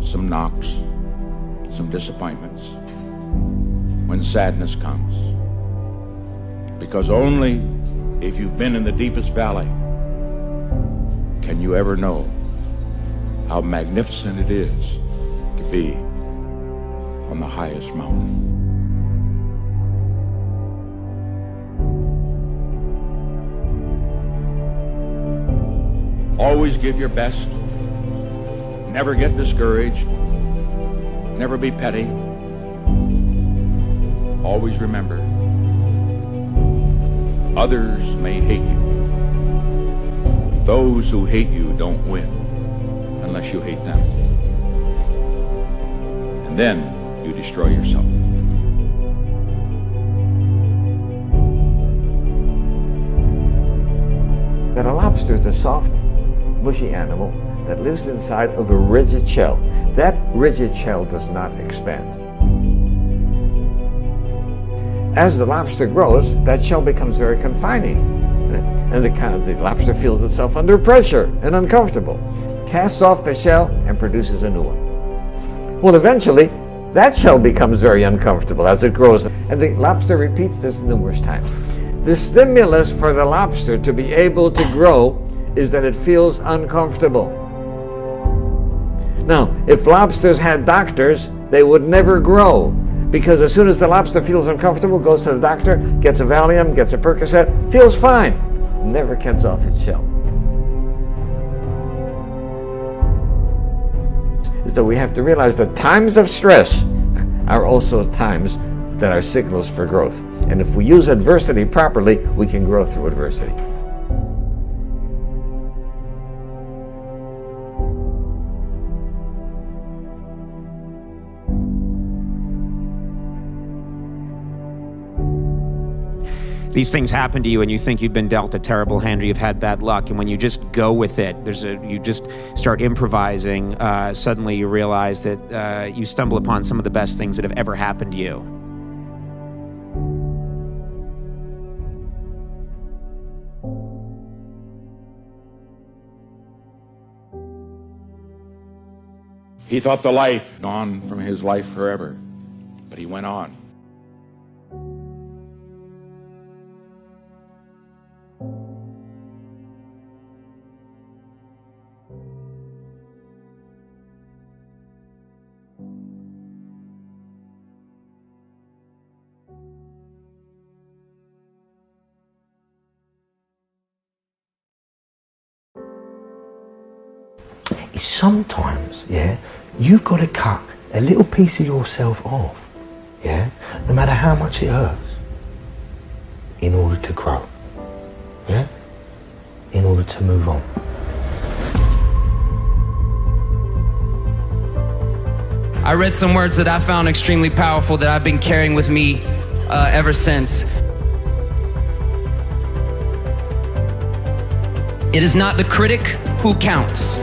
some knocks, some disappointments, when sadness comes. Because only if you've been in the deepest valley can you ever know how magnificent it is to be on the highest mountain. Always give your best. Never get discouraged. Never be petty. Always remember, others may hate you. Those who hate you don't win unless you hate them. And then you destroy yourself. That a lobster is a soft, mushy animal that lives inside of a rigid shell. That rigid shell does not expand. As the lobster grows, that shell becomes very confining, and the lobster feels itself under pressure and uncomfortable, casts off the shell and produces a new one. Well, eventually, that shell becomes very uncomfortable as it grows, and the lobster repeats this numerous times. The stimulus for the lobster to be able to grow is that it feels uncomfortable. Now, if lobsters had doctors, they would never grow. Because as soon as the lobster feels uncomfortable, goes to the doctor, gets a Valium, gets a Percocet, feels fine, never gets off its shell. So we have to realize that times of stress are also times that are signals for growth. And if we use adversity properly, we can grow through adversity. these things happen to you and you think you've been dealt a terrible hand or you've had bad luck, and when you just go with it, you just start improvising, suddenly you realize that you stumble upon some of the best things that have ever happened to you. He thought the life gone from his life forever, but he went on. Sometimes, yeah, you've got to cut a little piece of yourself off, yeah, no matter how much it hurts, in order to grow, yeah, in order to move on. I read some words that I found extremely powerful that I've been carrying with me ever since. It is not the critic who counts,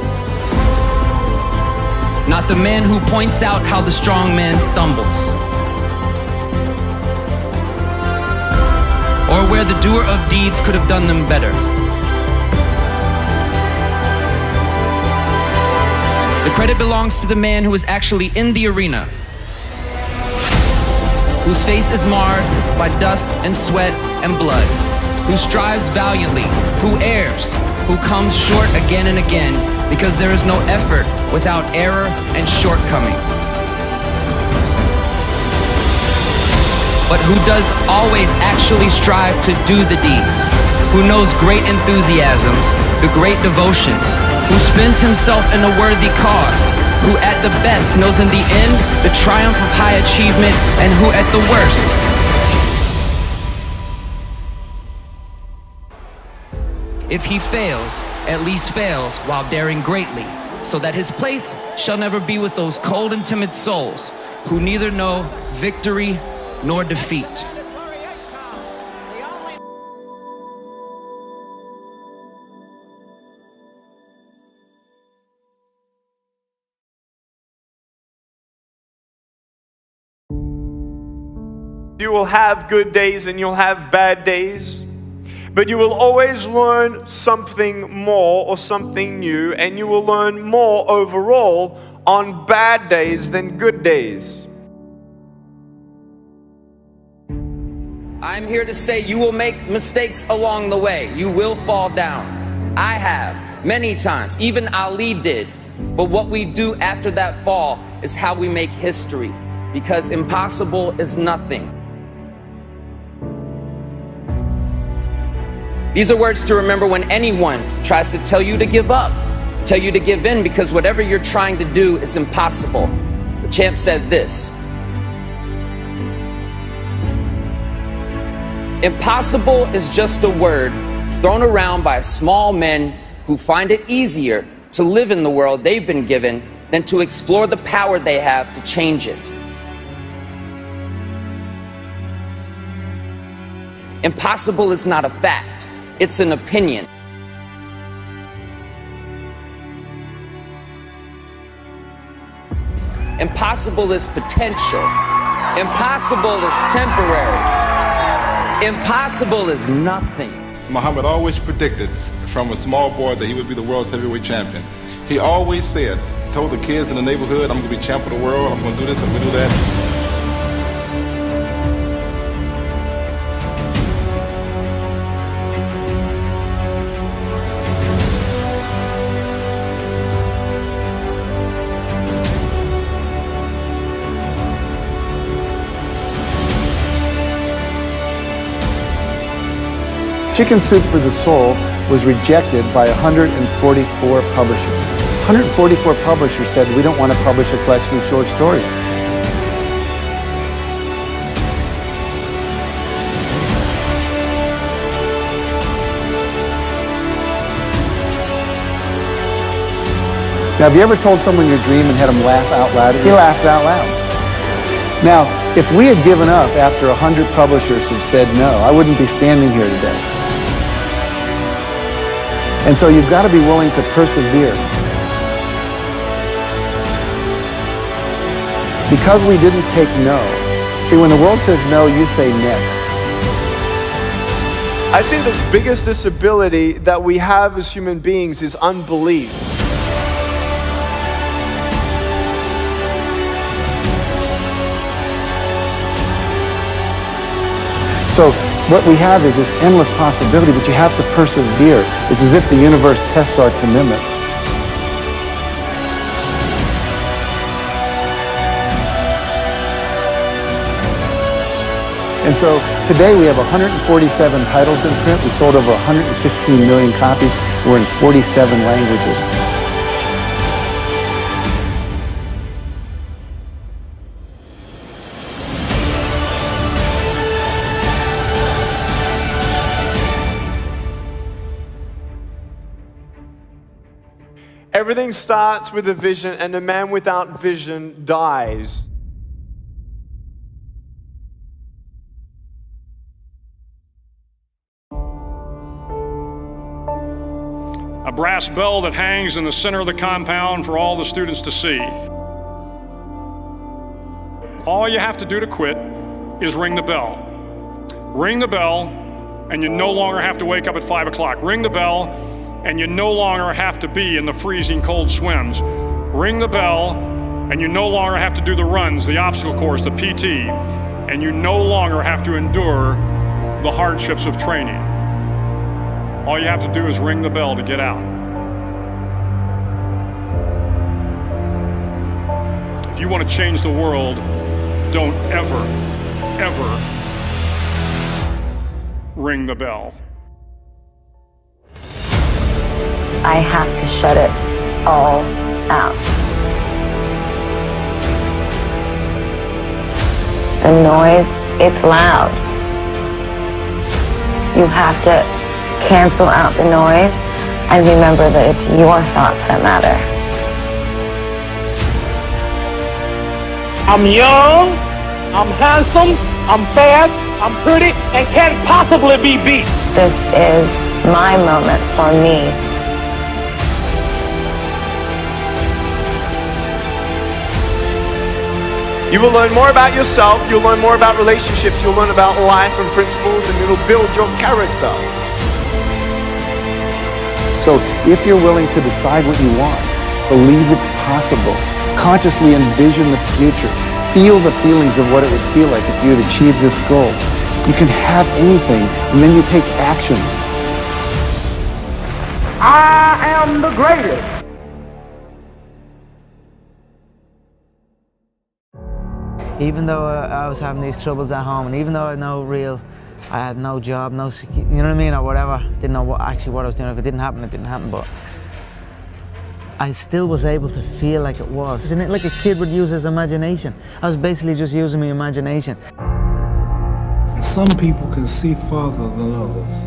not the man who points out how the strong man stumbles, or where the doer of deeds could have done them better. The credit belongs to the man who is actually in the arena, whose face is marred by dust and sweat and blood, who strives valiantly, who errs, who comes short again and again, because there is no effort without error and shortcoming. But who does always actually strive to do the deeds, who knows great enthusiasms, the great devotions, who spends himself in a worthy cause, who at the best knows in the end the triumph of high achievement, and who at the worst if he fails, at least fails while daring greatly, so that his place shall never be with those cold and timid souls who neither know victory nor defeat. You will have good days and you'll have bad days, but you will always learn something more or something new, and you will learn more overall on bad days than good days. I'm here to say you will make mistakes along the way. You will fall down. I have, many times. Even Ali did. But what we do after that fall is how we make history, because impossible is nothing. These are words to remember when anyone tries to tell you to give up, tell you to give in, because whatever you're trying to do is impossible. The champ said this: impossible is just a word thrown around by small men who find it easier to live in the world they've been given than to explore the power they have to change it. Impossible is not a fact. It's an opinion. Impossible is potential. Impossible is temporary. Impossible is nothing. Muhammad always predicted from a small boy that he would be the world's heavyweight champion. He always said, told the kids in the neighborhood, I'm going to be champ of the world, I'm going to do this, I'm going to do that. Chicken Soup for the Soul was rejected by 144 publishers. 144 publishers said, we don't want to publish a collection of short stories. Now, have you ever told someone your dream and had them laugh out loud? He laughed out loud. Now, if we had given up after 100 publishers had said no, I wouldn't be standing here today. And so you've got to be willing to persevere. Because we didn't take no. See, when the world says no, you say next. I think the biggest disability that we have as human beings is unbelief. So what we have is this endless possibility, but you have to persevere. It's as if the universe tests our commitment. And so today we have 147 titles in print. We sold over 115 million copies. We're in 47 languages. Everything starts with a vision, and a man without vision dies. A brass bell that hangs in the center of the compound for all the students to see. All you have to do to quit is ring the bell. Ring the bell, and you no longer have to wake up at 5 o'clock. Ring the bell, and you no longer have to be in the freezing cold swims. Ring the bell, and you no longer have to do the runs, the obstacle course, the PT, and you no longer have to endure the hardships of training. All you have to do is ring the bell to get out. If you want to change the world, don't ever, ever ring the bell. I have to shut it all out. The noise, it's loud. You have to cancel out the noise and remember that it's your thoughts that matter. I'm young, I'm handsome, I'm fast, I'm pretty, and can't possibly be beat. This is my moment for me. You will learn more about yourself, you'll learn more about relationships, you'll learn about life and principles, and it'll build your character. So if you're willing to decide what you want, believe it's possible, consciously envision the future, feel the feelings of what it would feel like if you had achieved this goal, you can have anything, and then you take action. I am the greatest. Even though I was having these troubles at home, and even though I had no job, no security, you know what I mean, or whatever, didn't know what I was doing. If it didn't happen, it didn't happen, but I still was able to feel like it was. Isn't it like a kid would use his imagination? I was basically just using my imagination. Some people can see farther than others.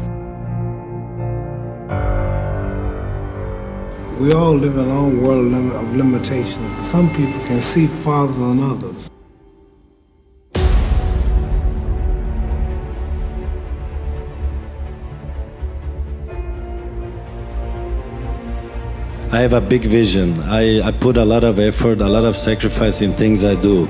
We all live in our own world of limitations. Some people can see farther than others. I have a big vision. I put a lot of effort, a lot of sacrifice in things I do.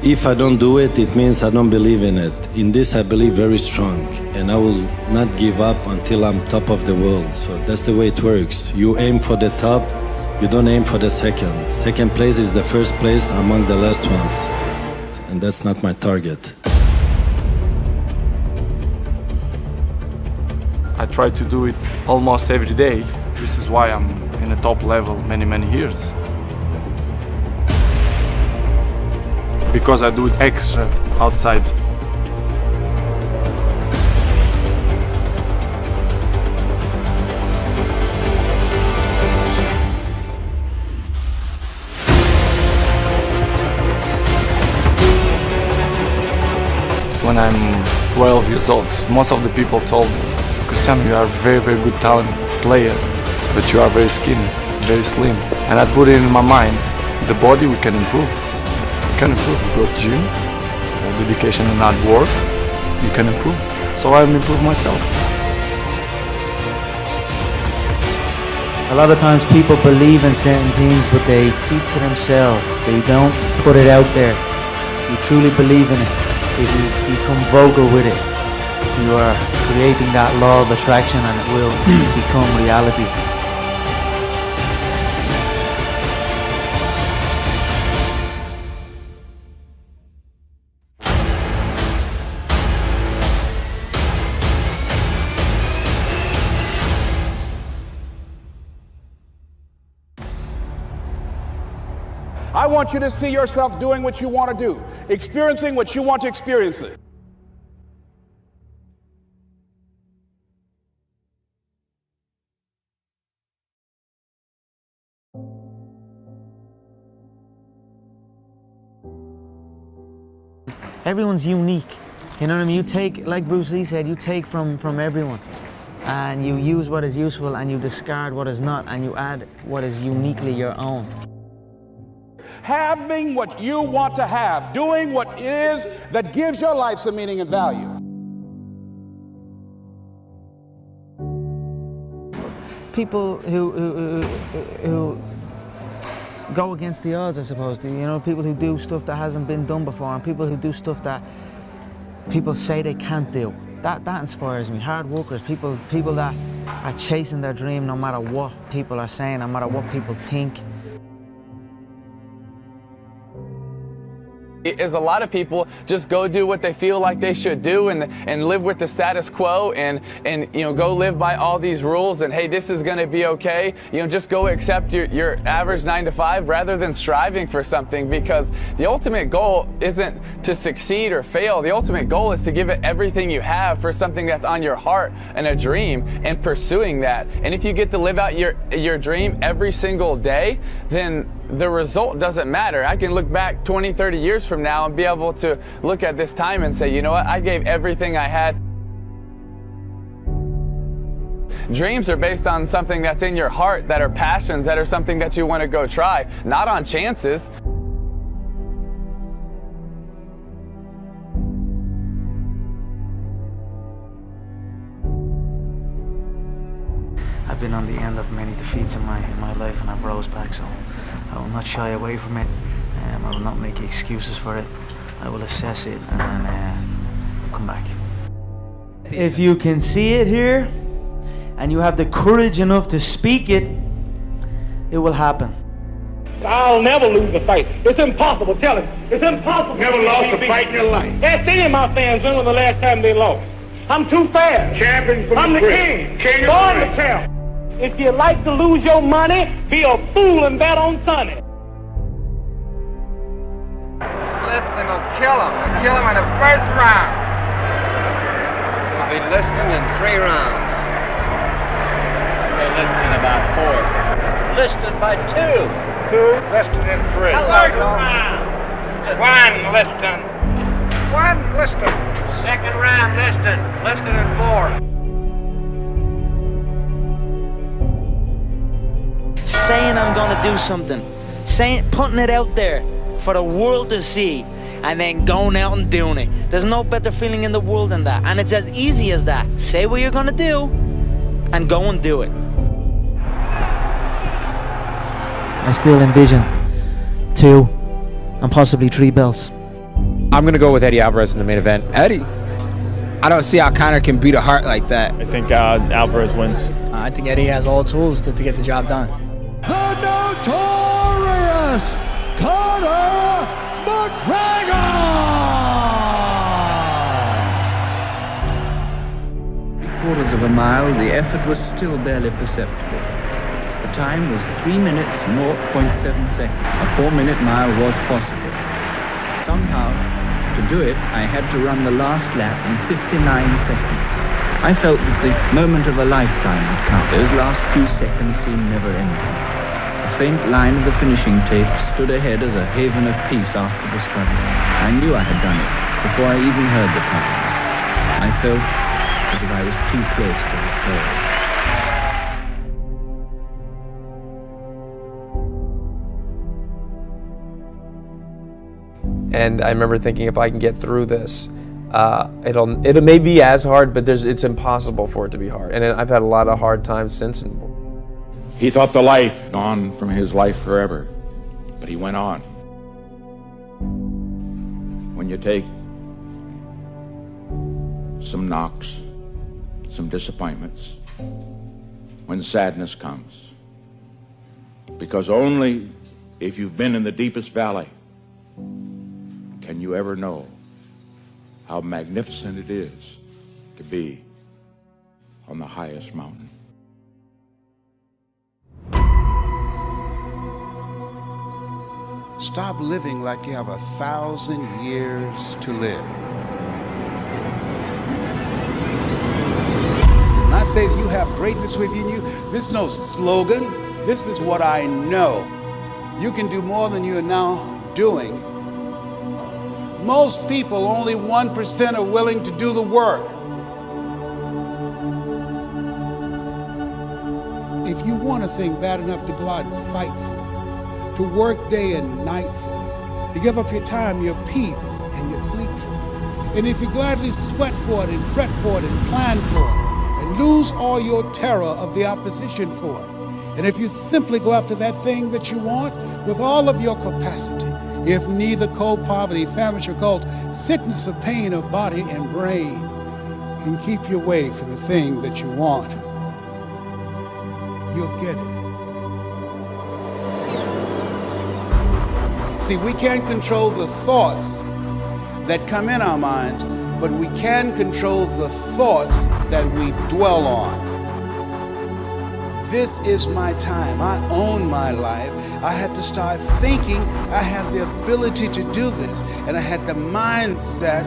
If I don't do it, it means I don't believe in it. In this, I believe very strong, and I will not give up until I'm top of the world. So that's the way it works. You aim for the top, you don't aim for the second. Second place is the first place among the last ones, and that's not my target. I try to do it almost every day. This is why I'm in a top level many years. Because I do it extra outside. When I'm 12 years old, most of the people told me, Cristiano, you are a very good talent player, but you are very skinny, very slim. And I put it in my mind, the body we can improve. can improve. You go to gym, dedication and hard work, you can improve. So I've improved myself. A lot of times people believe in certain things, but they keep to themselves. They don't put it out there. You truly believe in it. If you become vocal with it, you are creating that law of attraction, and it will become reality. I want you to see yourself doing what you want to do, experiencing what you want to experience it. Everyone's unique. You know what I mean? You take, like Bruce Lee said, you take from everyone. And you use what is useful and you discard what is not, and you add what is uniquely your own. Having what you want to have, doing what it is that gives your life some meaning and value. People who go against the odds, I suppose. You know, people who do stuff that hasn't been done before, and people who do stuff that people say they can't do. That inspires me. Hard workers, people that are chasing their dream no matter what people are saying, no matter what people think. Is a lot of people just go do what they feel like they should do and live with the status quo and you know, go live by all these rules and hey, this is going to be okay. You know, just go accept your average 9 to 5 rather than striving for something, because the ultimate goal isn't to succeed or fail. The ultimate goal is to give it everything you have for something that's on your heart and a dream, and pursuing that. And if you get to live out your dream every single day, then the result doesn't matter. I can look back 20, 30 years from now and be able to look at this time and say, you know what, I gave everything I had. Dreams are based on something that's in your heart, that are passions, that are something that you want to go try, not on chances. I've been on the end of many defeats in my life, and I've rose back, so I will not shy away from it. I will not make excuses for it. I will assess it and come back. If you can see it here, and you have the courage enough to speak it, it will happen. I'll never lose a fight. It's impossible. Tell him. It's impossible. Never lost a fight in your life. Ask any of my fans when was the last time they lost. I'm too fast. Champion from I'm the king. King born the champ. If you like to lose your money, be a fool and bet on Sonny. Liston will kill him. He'll kill him in the first round. I'll be Liston in 3 rounds. Okay, Liston in about 4. Liston by 2. 2. Liston in 3. One Liston. One Liston. Second round Liston. Liston in 4. Saying I'm gonna do something, putting it out there for the world to see, and then going out and doing it. There's no better feeling in the world than that, and it's as easy as that. Say what you're gonna do, and go and do it. I still envision 2 and possibly 3 belts. I'm gonna go with Eddie Alvarez in the main event. Eddie? I don't see how Conor can beat a heart like that. I think Alvarez wins. I think Eddie has all the tools to get the job done. The notorious Conor McGregor! 3/4 of a mile, the effort was still barely perceptible. The time was 3 minutes, 0.7 seconds. A 4-minute mile was possible. Somehow, to do it, I had to run the last lap in 59 seconds. I felt that the moment of a lifetime had come. Those last few seconds seemed never-ending. The faint line of the finishing tape stood ahead as a haven of peace after the struggle. I knew I had done it before I even heard the time. I felt as if I was too close to have failed. And I remember thinking, if I can get through this, it'll may be as hard, but it's impossible for it to be hard. And I've had a lot of hard times since. He thought the life gone from his life forever, but he went on. When you take some knocks, some disappointments, when sadness comes, because only if you've been in the deepest valley can you ever know how magnificent it is to be on the highest mountain. Stop living like you have 1,000 years to live. When I say that you have greatness within you, this is no slogan. This is what I know. You can do more than you are now doing. Most people, only 1% are willing to do the work. If you want a thing bad enough to go out and fight for it, to work day and night for it, to give up your time, your peace, and your sleep for it, and if you gladly sweat for it and fret for it and plan for it, and lose all your terror of the opposition for it, and if you simply go after that thing that you want with all of your capacity, if neither cold poverty, famish, or cold, sickness or pain of body and brain can keep you away from the thing that you want, you'll get it. See, we can't control the thoughts that come in our minds, but we can control the thoughts that we dwell on. This is my time. I own my life. I had to start thinking I have the ability to do this, and I had the mindset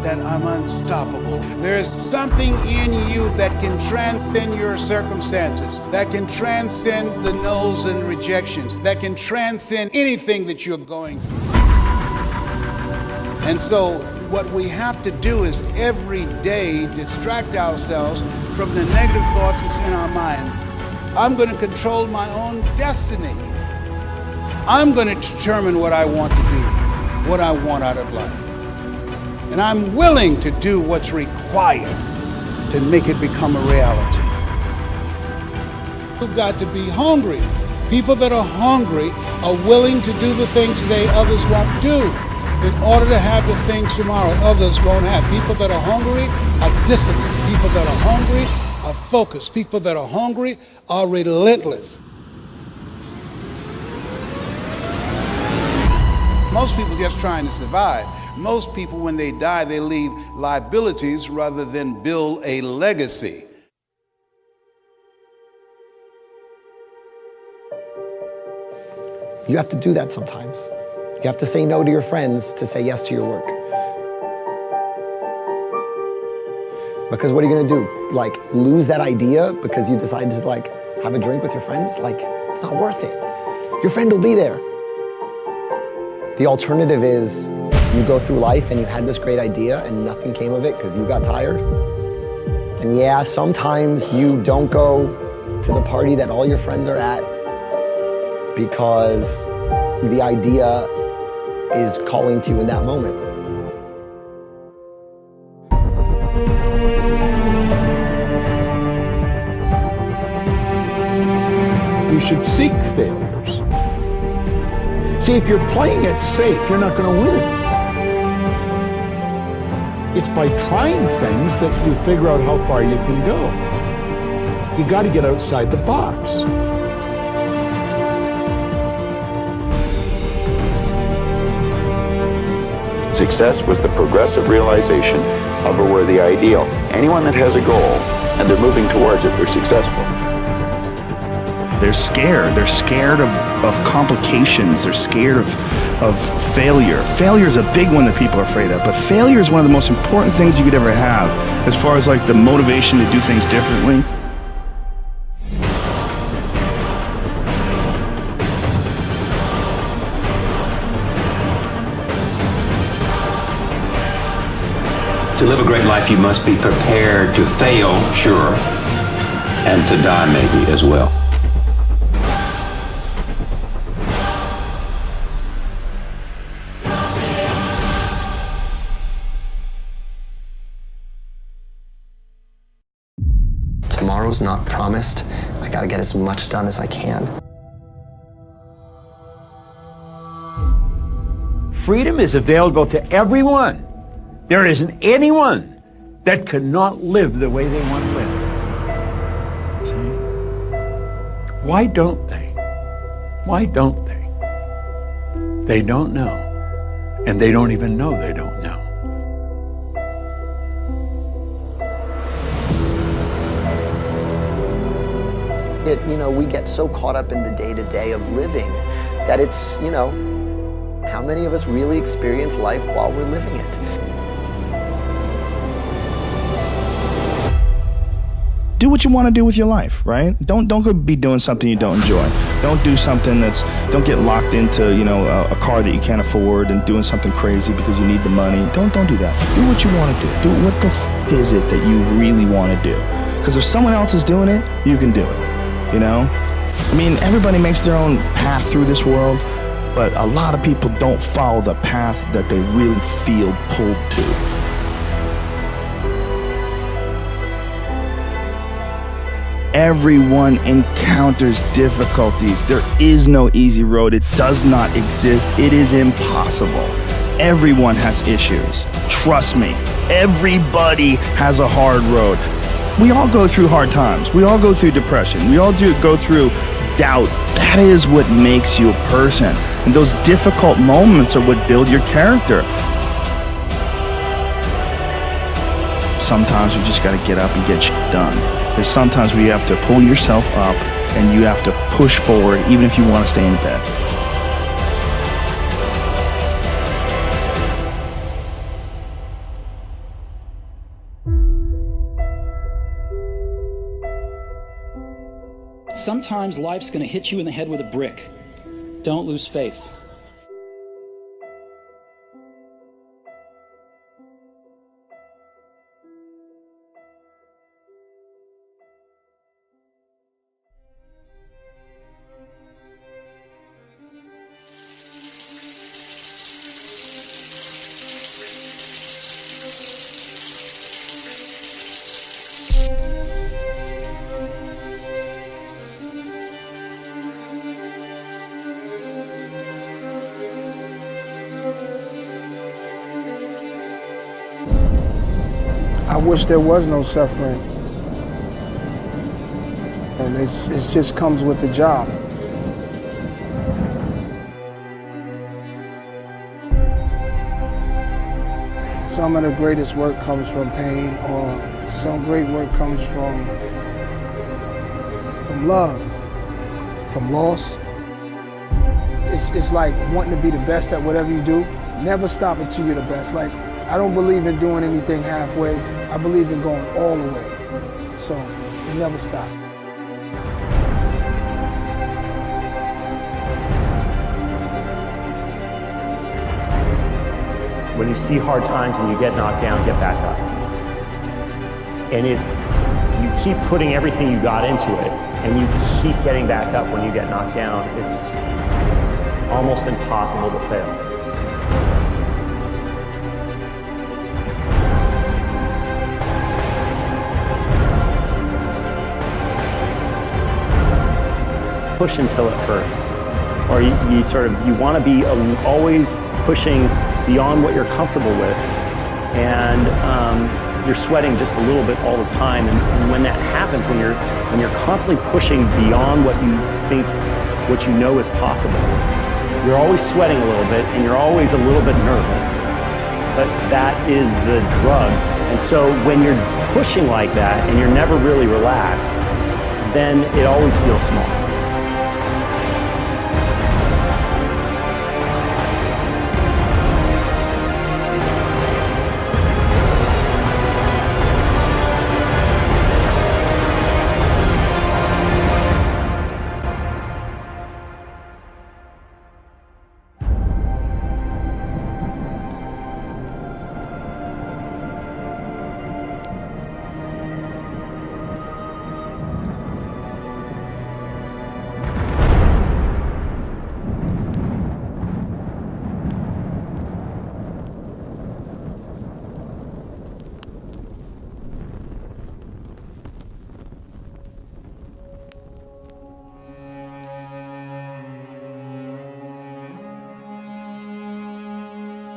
that I'm unstoppable. There's something in you that can transcend your circumstances, that can transcend the no's and rejections, that can transcend anything that you're going through. And so what we have to do is every day distract ourselves from the negative thoughts that's in our mind. I'm going to control my own destiny. I'm going to determine what I want to do, what I want out of life. And I'm willing to do what's required to make it become a reality. We've got to be hungry. People that are hungry are willing to do the things today others won't do in order to have the things tomorrow others won't have. People that are hungry are disciplined. People that are hungry are focused. People that are hungry are relentless. Most people just trying to survive. Most people, when they die, they leave liabilities rather than build a legacy. You have to do that sometimes. You have to say no to your friends to say yes to your work. Because what are you gonna do? Like, lose that idea because you decided to have a drink with your friends? Like, it's not worth it. Your friend will be there. The alternative is you go through life and you had this great idea and nothing came of it because you got tired. And yeah, sometimes you don't go to the party that all your friends are at because the idea is calling to you in that moment. You should seek failures. See, if you're playing it safe, you're not going to win. It's by trying things that you figure out how far you can go. You got to get outside the box. Success was the progressive realization of a worthy ideal. Anyone that has a goal and they're moving towards it, they're successful. They're scared. They're scared of complications. They're scared of failure. Failure is a big one that people are afraid of, but failure is one of the most important things you could ever have as far as the motivation to do things differently. To live a great life, you must be prepared to fail, sure, and to die maybe as well. Tomorrow's not promised. I gotta get as much done as I can. Freedom is available to everyone. There isn't anyone that cannot live the way they want to live. See? Why don't they? Why don't they? They don't know. And they don't even know they don't know. We get so caught up in the day-to-day of living that it's, how many of us really experience life while we're living it? Do what you want to do with your life, right? Don't go be doing something you don't enjoy. Don't do something don't get locked into, a car that you can't afford and doing something crazy because you need the money. Don't do that. Do what you want to do. Do what the f is it that you really want to do? Because if someone else is doing it, you can do it, I mean, everybody makes their own path through this world, but a lot of people don't follow the path that they really feel pulled to. Everyone encounters difficulties. There is no easy road. It does not exist. It is impossible. Everyone has issues. Trust me, everybody has a hard road. We all go through hard times. We all go through depression. We all go through doubt. That is what makes you a person. And those difficult moments are what build your character. Sometimes you just got to get up and get shit done. There's sometimes where you have to pull yourself up and you have to push forward even if you want to stay in bed. Sometimes life's going to hit you in the head with a brick. Don't lose faith. I wish there was no suffering. And it just comes with the job. Some of the greatest work comes from pain, or some great work comes from love, from loss. It's like wanting to be the best at whatever you do. Never stop until you're the best. Like, I don't believe in doing anything halfway. I believe in going all the way. So, you never stop. When you see hard times and you get knocked down, get back up. And if you keep putting everything you got into it and you keep getting back up when you get knocked down, it's almost impossible to fail. Push until it hurts, or you want to be always pushing beyond what you're comfortable with, and you're sweating just a little bit all the time. And when that happens, when you're constantly pushing beyond what you think, what you know is possible, you're always sweating a little bit, and you're always a little bit nervous. But that is the drug. And so when you're pushing like that and you're never really relaxed, then it always feels small.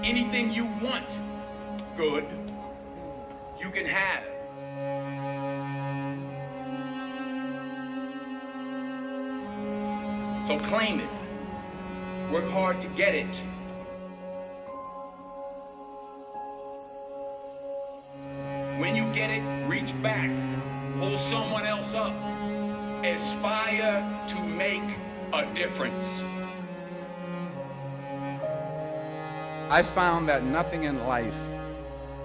anything you want, good, you can have. So claim it. Work hard to get it. When you get it, reach back. Hold someone else up. Aspire to make a difference. I found that nothing in life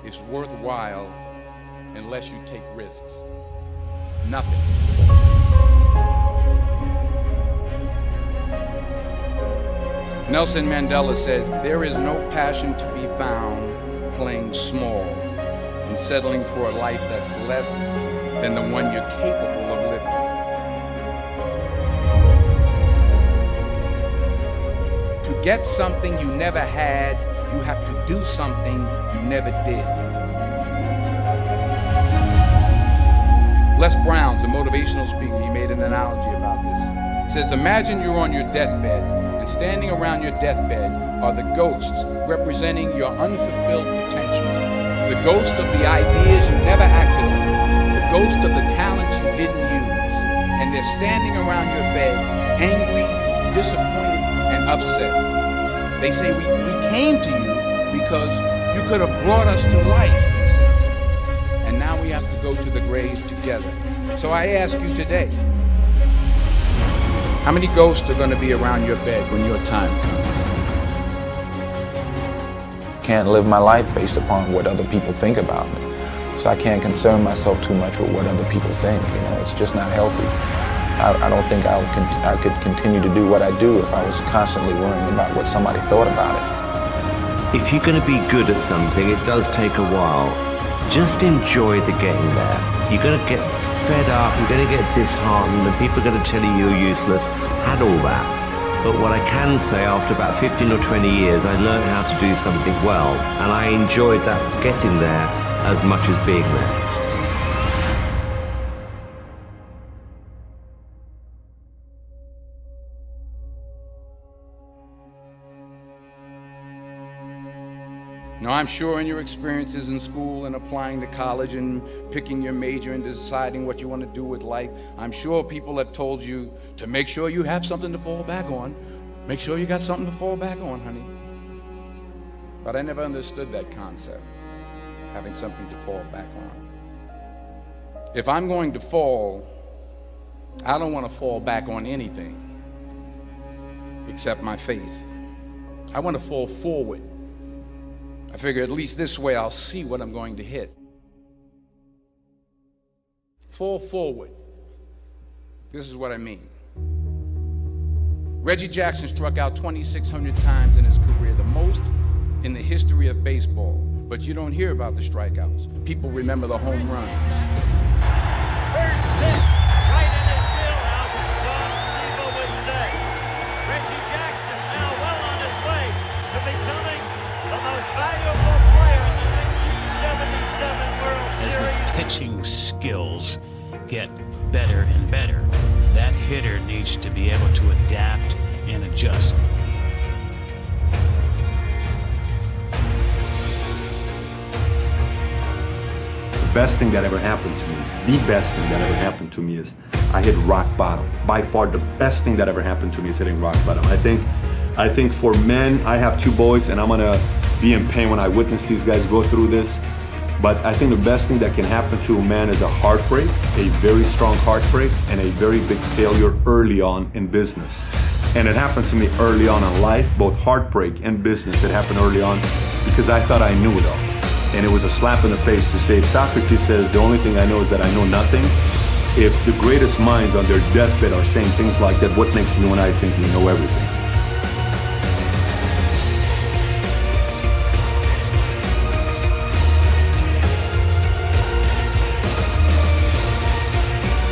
is worthwhile unless you take risks. Nothing. Nelson Mandela said, "There is no passion to be found playing small and settling for a life that's less than the one you're capable of living." To get something you never had, you have to do something you never did. Les Brown's a motivational speaker. He made an analogy about this. He says, imagine you're on your deathbed, and standing around your deathbed are the ghosts representing your unfulfilled potential. The ghost of the ideas you never acted on. The ghost of the talents you didn't use. And they're standing around your bed, angry, disappointed, and upset. They say, we came to you because you could have brought us to life, they say. And now we have to go to the grave together. So I ask you today, how many ghosts are going to be around your bed when your time comes? Can't live my life based upon what other people think about me. So I can't concern myself too much with what other people think. You know, it's just not healthy. I don't think I could continue to do what I do if I was constantly worrying about what somebody thought about it. If you're going to be good at something, it does take a while. Just enjoy the getting there. You're going to get fed up, you're going to get disheartened, and people are going to tell you you're useless. Had all that. But what I can say, after about 15 or 20 years, I learned how to do something well, and I enjoyed that getting there as much as being there. Now, I'm sure in your experiences in school and applying to college and picking your major and deciding what you want to do with life, I'm sure people have told you to make sure you have something to fall back on. Make sure you got something to fall back on, honey. But I never understood that concept, having something to fall back on. If I'm going to fall, I don't want to fall back on anything except my faith. I want to fall forward. I figure at least this way I'll see what I'm going to hit. Fall forward. This is what I mean. Reggie Jackson struck out 2,600 times in his career, the most in the history of baseball. But you don't hear about the strikeouts. People remember the home runs. First pitch, right in his wheelhouse, as Don Siegel would say. Reggie Jackson now well on his way to becoming the most valuable player in the 1977 World Series. As the pitching skills get better and better, that hitter needs to be able to adapt and adjust. The best thing that ever happened to me, the best thing that ever happened to me is I hit rock bottom. By far the best thing that ever happened to me is hitting rock bottom. I think for men, I have two boys and I'm gonna be in pain when I witness these guys go through this. But I think the best thing that can happen to a man is a heartbreak, a very strong heartbreak, and a very big failure early on in business. And it happened to me early on in life, both heartbreak and business. It happened early on because I thought I knew it all. And it was a slap in the face to say, if Socrates says, the only thing I know is that I know nothing, if the greatest minds on their deathbed are saying things like that, what makes you and I think we know everything?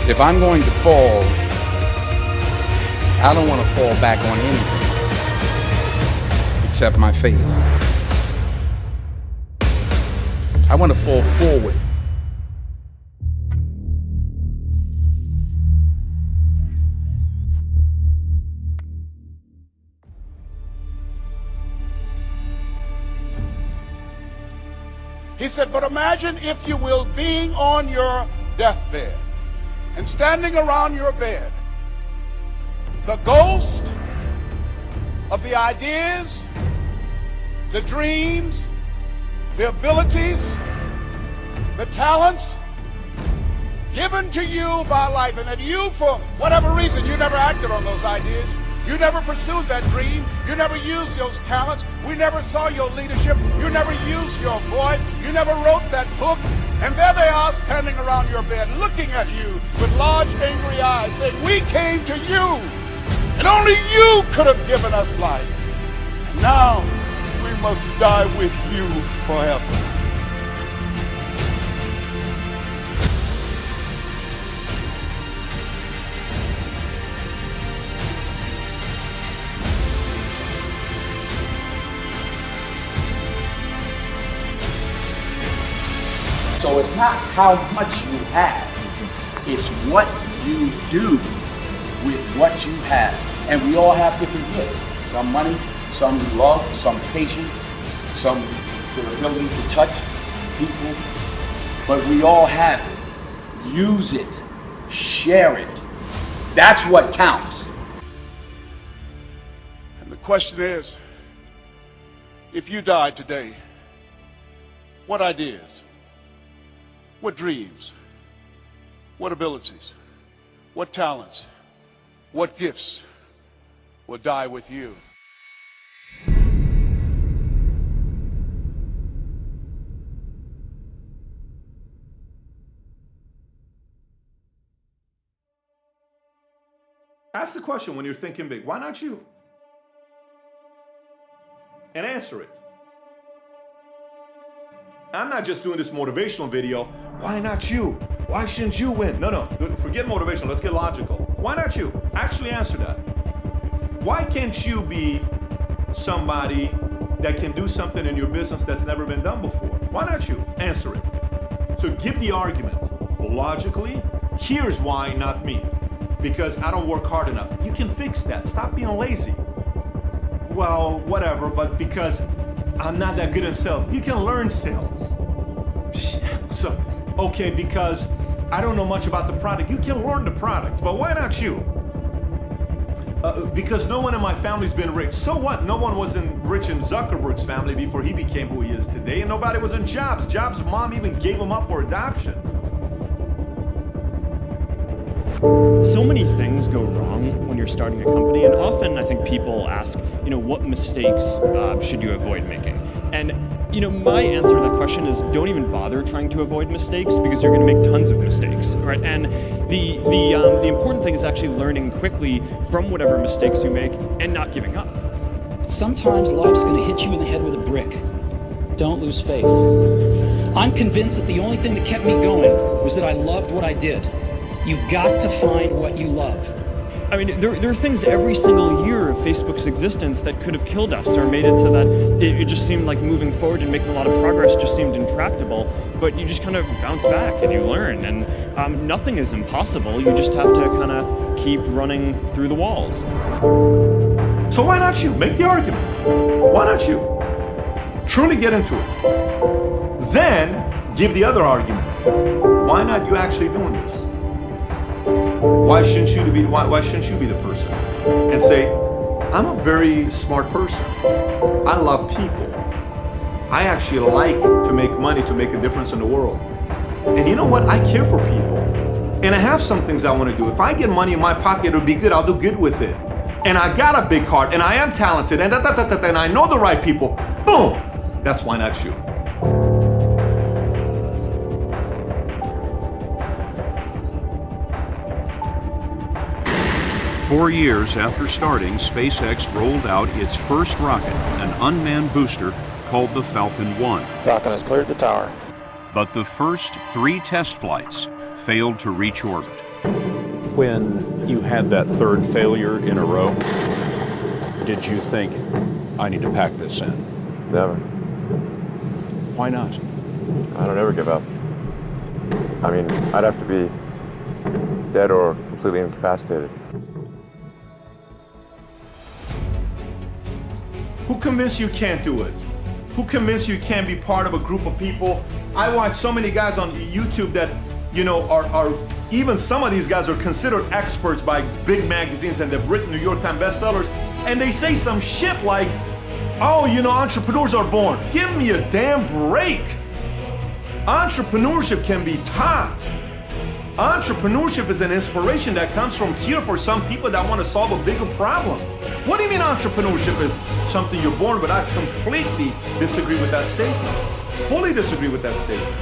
If I'm going to fall, I don't want to fall back on anything except my faith. I want to fall forward. He said, but imagine, if you will, being on your deathbed and standing around your bed, the ghost of the ideas, the dreams, the abilities, the talents given to you by life, and that you, for whatever reason, you never acted on those ideas. You never pursued that dream. You never used those talents. We never saw your leadership. You never used your voice. You never wrote that book. And there they are standing around your bed looking at you with large angry eyes saying, we came to you and only you could have given us life. And now we must die with you forever. So it's not how much you have, it's what you do with what you have. And we all have different gifts. Some money, some love, some patience, some the ability to touch people. But we all have it. Use it. Share it. That's what counts. And the question is, if you died today, what ideas? What dreams, what abilities, what talents, what gifts will die with you? Ask the question when you're thinking big, why not you? And answer it. I'm not just doing this motivational video. Why not you? Why shouldn't you win? No, forget motivational. Let's get logical. Why not you? Actually answer that. Why can't you be somebody that can do something in your business that's never been done before? Why not you? Answer it. So give the argument. Logically, here's why not me. Because I don't work hard enough. You can fix that. Stop being lazy. Well, whatever, but because I'm not that good in sales. You can learn sales. So, okay, because I don't know much about the product. You can learn the product, but why not you? Because no one in my family's been rich. So what? No one was rich in Zuckerberg's family before he became who he is today, and nobody was in Jobs. Jobs' mom even gave him up for adoption. So many things go wrong when you're starting a company, and often I think people ask, what mistakes should you avoid making? And my answer to that question is don't even bother trying to avoid mistakes, because you're going to make tons of mistakes, right? And the important thing is actually learning quickly from whatever mistakes you make and not giving up. Sometimes life's going to hit you in the head with a brick. Don't lose faith. I'm convinced that the only thing that kept me going was that I loved what I did. You've got to find what you love. I mean, there are things every single year of Facebook's existence that could have killed us or made it so that it just seemed like moving forward and making a lot of progress just seemed intractable. But you just kind of bounce back and you learn. And nothing is impossible. You just have to kind of keep running through the walls. So why not you? Make the argument. Why not you? Truly get into it. Then give the other argument. Why not you actually doing this? Why shouldn't you be the person? And say, I'm a very smart person. I love people. I actually like to make money to make a difference in the world. And you know what? I care for people. And I have some things I want to do. If I get money in my pocket, it'll be good. I'll do good with it. And I got a big heart, and I am talented, and and I know the right people. Boom! That's why not you. Four years after starting, SpaceX rolled out its first rocket, an unmanned booster called the Falcon 1. Falcon has cleared the tower. But the first 3 test flights failed to reach orbit. When you had that third failure in a row, did you think, I need to pack this in? Never. Why not? I don't ever give up. I mean, I'd have to be dead or completely incapacitated. Who convinced you can't do it? Who convinced you can't be part of a group of people? I watch so many guys on YouTube that, you know, are even some of these guys are considered experts by big magazines and they've written New York Times bestsellers, and they say some shit like, oh, you know, entrepreneurs are born. Give me a damn break. Entrepreneurship can be taught. Entrepreneurship is an inspiration that comes from here for some people that want to solve a bigger problem. What do you mean entrepreneurship is something you're born with? I completely disagree with that statement. Fully disagree with that statement.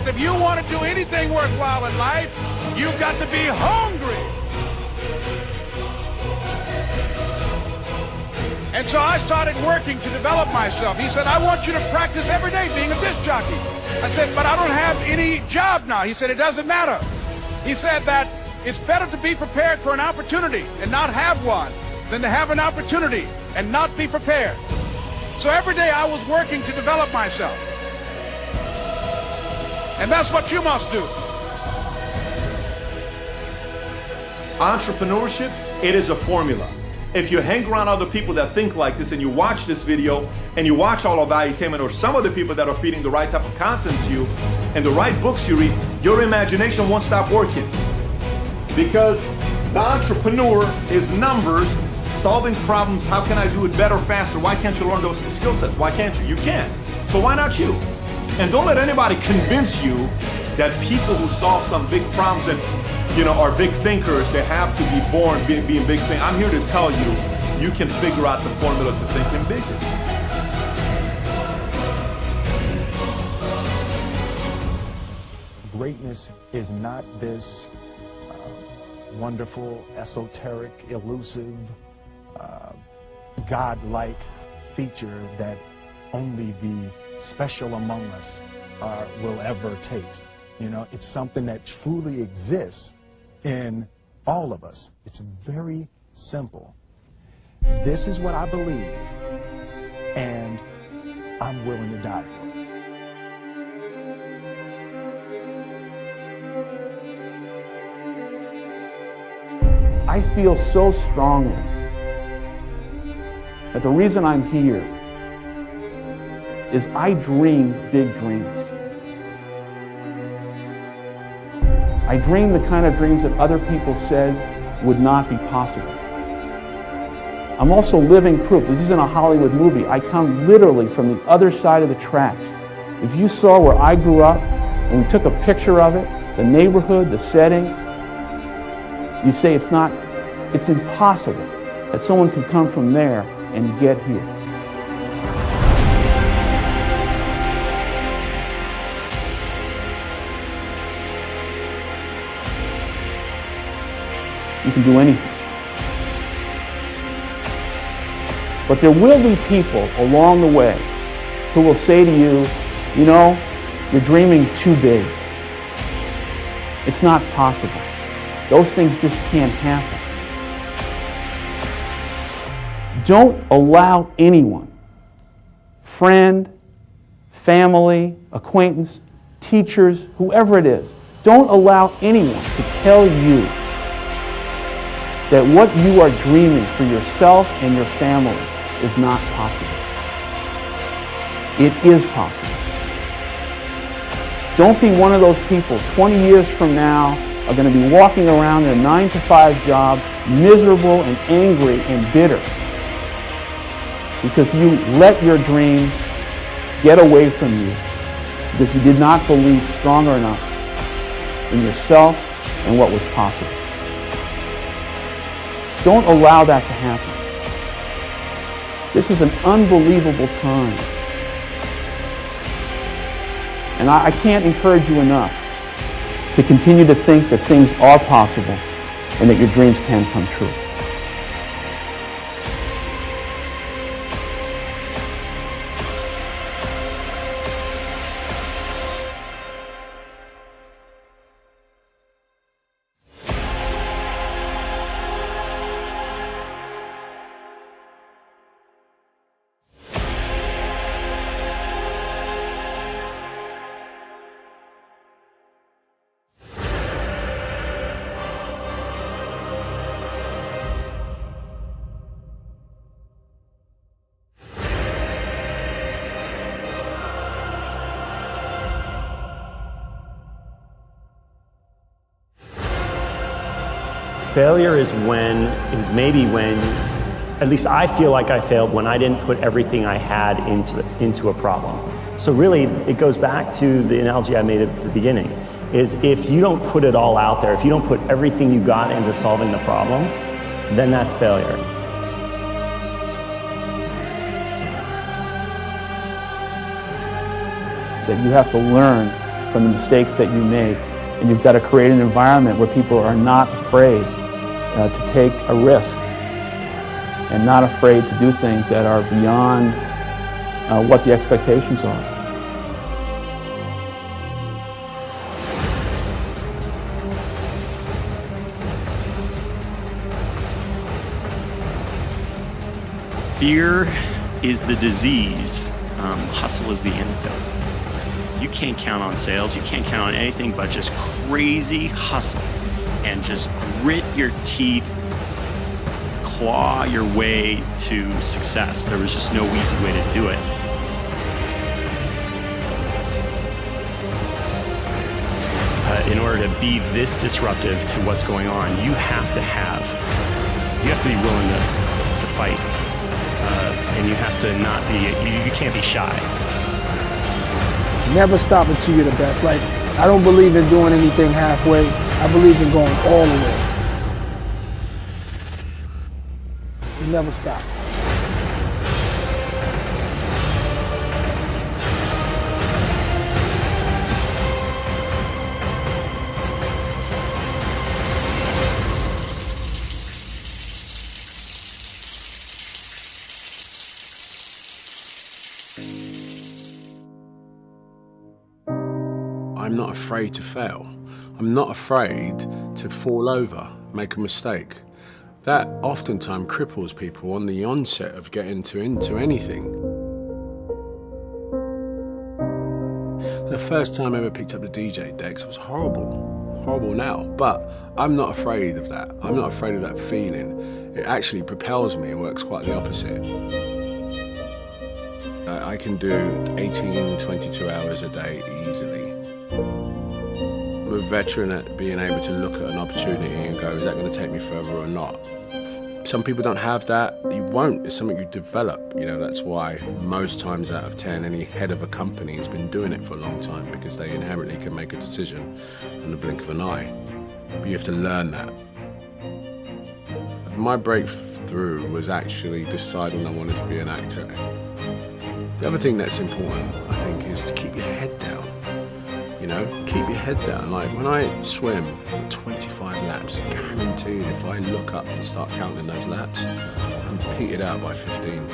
If you want to do anything worthwhile in life, you've got to be hungry. And so I started working to develop myself. He said, I want you to practice every day being a disc jockey. I said, but I don't have any job now. He said, it doesn't matter. He said that it's better to be prepared for an opportunity and not have one than to have an opportunity and not be prepared. So every day I was working to develop myself. And that's what you must do. Entrepreneurship, it is a formula. If you hang around other people that think like this and you watch this video and you watch all of Valuetainment or some of the people that are feeding the right type of content to you and the right books you read, your imagination won't stop working. Because the entrepreneur is numbers, solving problems. How can I do it better, faster? Why can't you learn those skill sets? Why can't you? You can. So why not you? And don't let anybody convince you that people who solve some big problems and, you know, are big thinkers, they have to be born being big thinkers. I'm here to tell you, you can figure out the formula to thinking bigger. Greatness is not this wonderful, esoteric, elusive, God-like feature that only the special among us will ever taste. You know, it's something that truly exists in all of us. It's very simple. This is what I believe, and I'm willing to die for it. I feel so strongly that the reason I'm here is I dream big dreams. I dream the kind of dreams that other people said would not be possible. I'm also living proof. This isn't a Hollywood movie. I come literally from the other side of the tracks. If you saw where I grew up and we took a picture of it, the neighborhood, the setting, you'd say it's impossible that someone could come from there and get here. You can do anything. But there will be people along the way who will say to you, you know, you're dreaming too big. It's not possible. Those things just can't happen. Don't allow anyone, friend, family, acquaintance, teachers, whoever it is, don't allow anyone to tell you that what you are dreaming for yourself and your family is not possible. It is possible. Don't be one of those people 20 years from now are going to be walking around in a 9-to-5 job, miserable and angry and bitter because you let your dreams get away from you because you did not believe strong enough in yourself and what was possible. Don't allow that to happen. This is an unbelievable time. And I can't encourage you enough to continue to think that things are possible and that your dreams can come true. Failure is maybe when, at least I feel like I failed when I didn't put everything I had into a problem. So really, it goes back to the analogy I made at the beginning, is if you don't put it all out there, if you don't put everything you got into solving the problem, then that's failure. So you have to learn from the mistakes that you make, and you've got to create an environment where people are not afraid to take a risk and not afraid to do things that are beyond what the expectations are. Fear is the disease. Hustle is the antidote. You can't count on sales. You can't count on anything but just crazy hustle and just grit your teeth, claw your way to success. There was just no easy way to do it. In order to be this disruptive to what's going on, you have to be willing to fight. And you have to not be, you can't be shy. Never stop until you're the best. Like, I don't believe in doing anything halfway. I believe in going all the way. You never stop. I'm not afraid to fail. I'm not afraid to fall over, make a mistake. That oftentimes cripples people on the onset of getting into anything. The first time I ever picked up the DJ decks was horrible now, but I'm not afraid of that. I'm not afraid of that feeling. It actually propels me and works quite the opposite. I can do 18, 22 hours a day easily. I'm a veteran at being able to look at an opportunity and go, is that going to take me further or not? Some people don't have that. You won't. It's something you develop. You know, that's why most times out of 10, any head of a company has been doing it for a long time, because they inherently can make a decision in the blink of an eye. But you have to learn that. My breakthrough was actually deciding I wanted to be an actor. The other thing that's important, I think, is to keep your head down. You know, keep your head down. Like when I swim 25 laps, guaranteed if I look up and start counting those laps, I'm petered out by 15.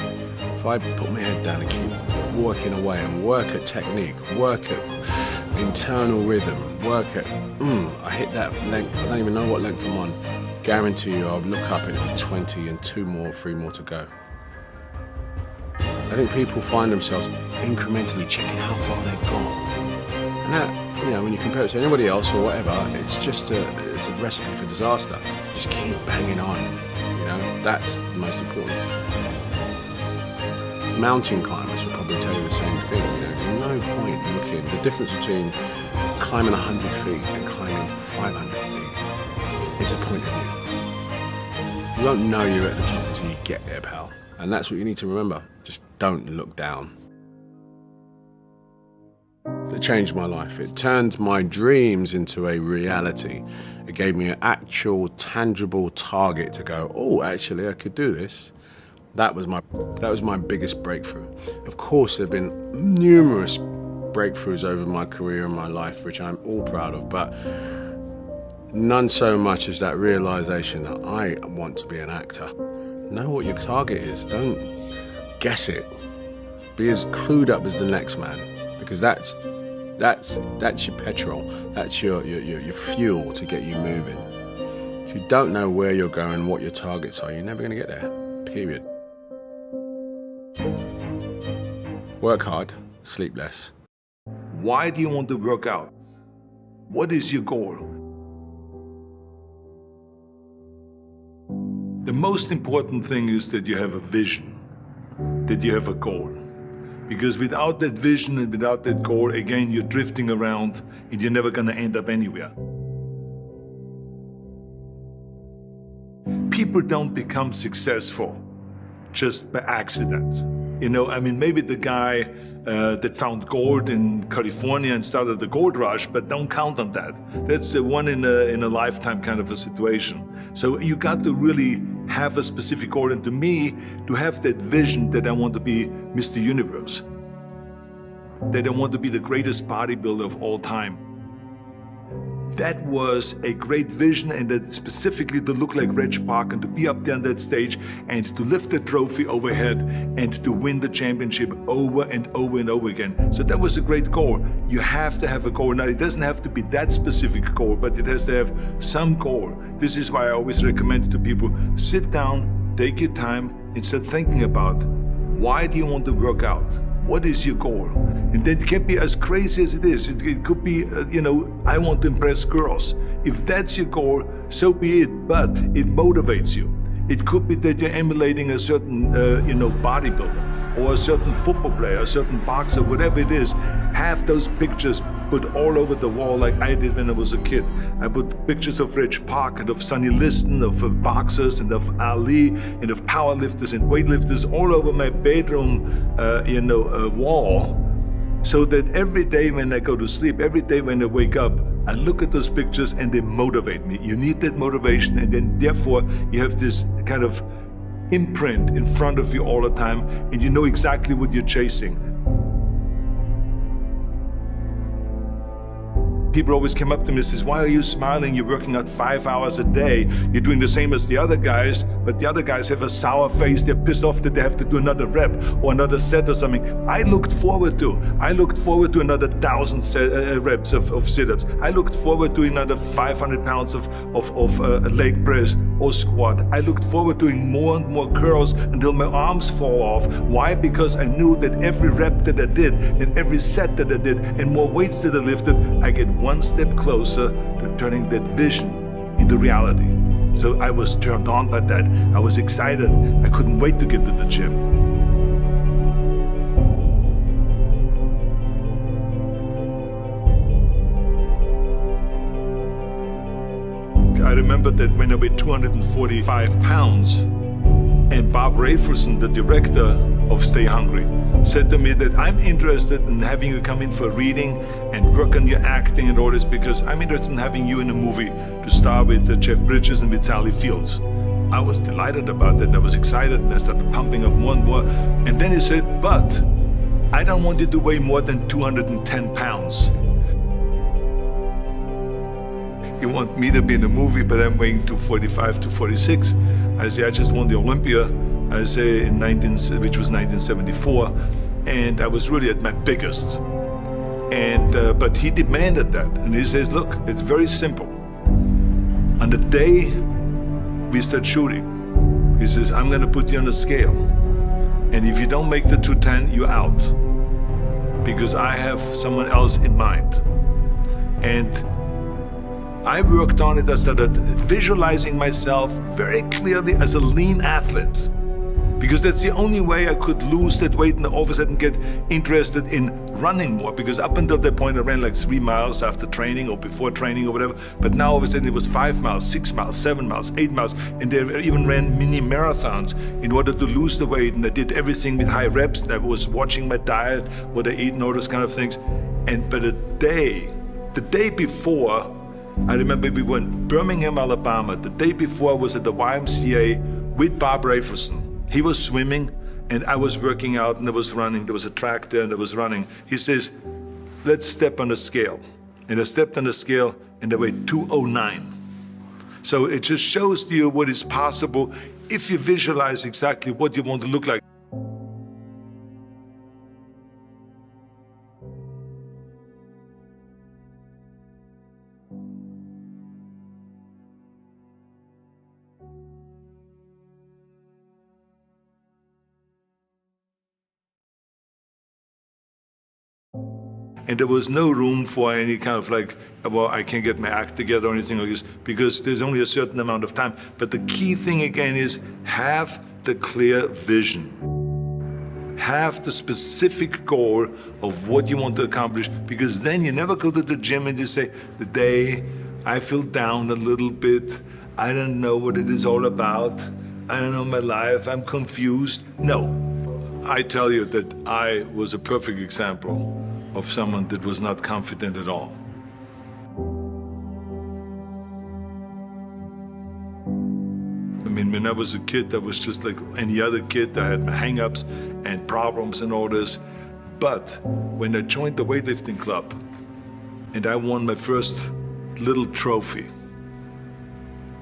If I put my head down and keep working away and work at technique, work at internal rhythm, work at, I hit that length, I don't even know what length I'm on, guarantee you I'll look up and it'll be 20 and 3 more to go. I think people find themselves incrementally checking how far they've gone. And that, you know, when you compare it to anybody else or whatever, it's just it's a recipe for disaster. Just keep banging on, you know, that's the most important. Mountain climbers will probably tell you the same thing, you know, there's no point looking. The difference between climbing 100 feet and climbing 500 feet is a point of view. You won't know you're at the top until you get there, pal. And that's what you need to remember. Just don't look down. It changed my life. It turned my dreams into a reality. It gave me an actual, tangible target to go, oh, actually, I could do this. That was my biggest breakthrough. Of course, there have been numerous breakthroughs over my career and my life, which I'm all proud of, but none so much as that realization that I want to be an actor. Know what your target is. Don't guess it. Be as clued up as the next man, because that's your petrol. That's your fuel to get you moving. If you don't know where you're going, what your targets are, you're never going to get there. Period. Work hard, sleep less. Why do you want to work out? What is your goal? The most important thing is that you have a vision, that you have a goal. Because without that vision and without that goal, again, you're drifting around and you're never going to end up anywhere. people don't become successful just by accident. You know, I mean, maybe the guy that found gold in California and started the gold rush, but don't count on that. That's the one in a lifetime kind of a situation. So you got to really have a specific goal. And to me, to have that vision that I want to be Mr. Universe, that I want to be the greatest bodybuilder of all time. That was a great vision, and that specifically to look like Reg Park and to be up there on that stage and to lift the trophy overhead and to win the championship over and over and over again. So that was a great goal. You have to have a goal. Now, it doesn't have to be that specific goal, but it has to have some goal. This is why I always recommend to people, sit down, take your time, and start thinking about, why do you want to work out? What is your goal? And that can be as crazy as it is. It could be, you know, I want to impress girls. If that's your goal, so be it, but it motivates you. It could be that you're emulating a certain, you know, bodybuilder or a certain football player, a certain boxer, whatever it is. Have those pictures put all over the wall like I did when I was a kid. I put pictures of Reg Park and of Sonny Liston, of boxers and of Ali and of powerlifters and weightlifters all over my bedroom, you know, wall. So that every day when I go to sleep, every day when I wake up, I look at those pictures and they motivate me. You need that motivation, and then therefore you have this kind of imprint in front of you all the time, and you know exactly what you're chasing. People always come up to me and says, why are you smiling? You're working out 5 hours a day. You're doing the same as the other guys, but the other guys have a sour face. They're pissed off that they have to do another rep or another set or something. I looked forward to another 1,000 reps of sit-ups. I looked forward to another 500 pounds of leg press or squat. I looked forward to doing more and more curls until my arms fall off. Why? Because I knew that every rep that I did and every set that I did and more weights that I lifted, I get one step closer to turning that vision into reality. So I was turned on by that. I was excited. I couldn't wait to get to the gym. I remember that when I weighed 245 pounds, and Bob Rafelson, the director of Stay Hungry, said to me that I'm interested in having you come in for a reading and work on your acting and all this, because I'm interested in having you in a movie to star with Jeff Bridges and with Sally Fields. I was delighted about that, and I was excited, and I started pumping up more and more. And then he said, but I don't want you to weigh more than 210 pounds. You want me to be in the movie, but I'm weighing 245, 246. I say, I just won the Olympia, I say, which was 1974, and I was really at my biggest. And but he demanded that, and he says, look, it's very simple. On the day we start shooting, he says, I'm gonna put you on a scale, and if you don't make the 210, you're out, because I have someone else in mind. And I worked on it. I started visualizing myself very clearly as a lean athlete, because that's the only way I could lose that weight and all of a sudden get interested in running more, because up until that point I ran like 3 miles after training or before training or whatever, but now all of a sudden it was 5 miles, 6 miles, 7 miles, 8 miles, and they even ran mini marathons in order to lose the weight, and I did everything with high reps, and I was watching my diet, what I eat and all those kind of things. But the day before, I remember we were in Birmingham, Alabama. The day before I was at the YMCA with Bob Rafelson. He was swimming and I was working out, and I was running. There was a track there and I was running. He says, let's step on the scale. And I stepped on the scale and I weighed 209. So it just shows you what is possible if you visualize exactly what you want to look like. And there was no room for any kind of like, well, I can't get my act together or anything like this, because there's only a certain amount of time. But the key thing again is have the clear vision. Have the specific goal of what you want to accomplish, because then you never go to the gym and you say, the day I feel down a little bit, I don't know what it is all about. I don't know my life, I'm confused. No, I tell you that I was a perfect example of someone that was not confident at all. I mean, when I was a kid, I was just like any other kid. I had my hang-ups and problems and all this. But when I joined the weightlifting club and I won my first little trophy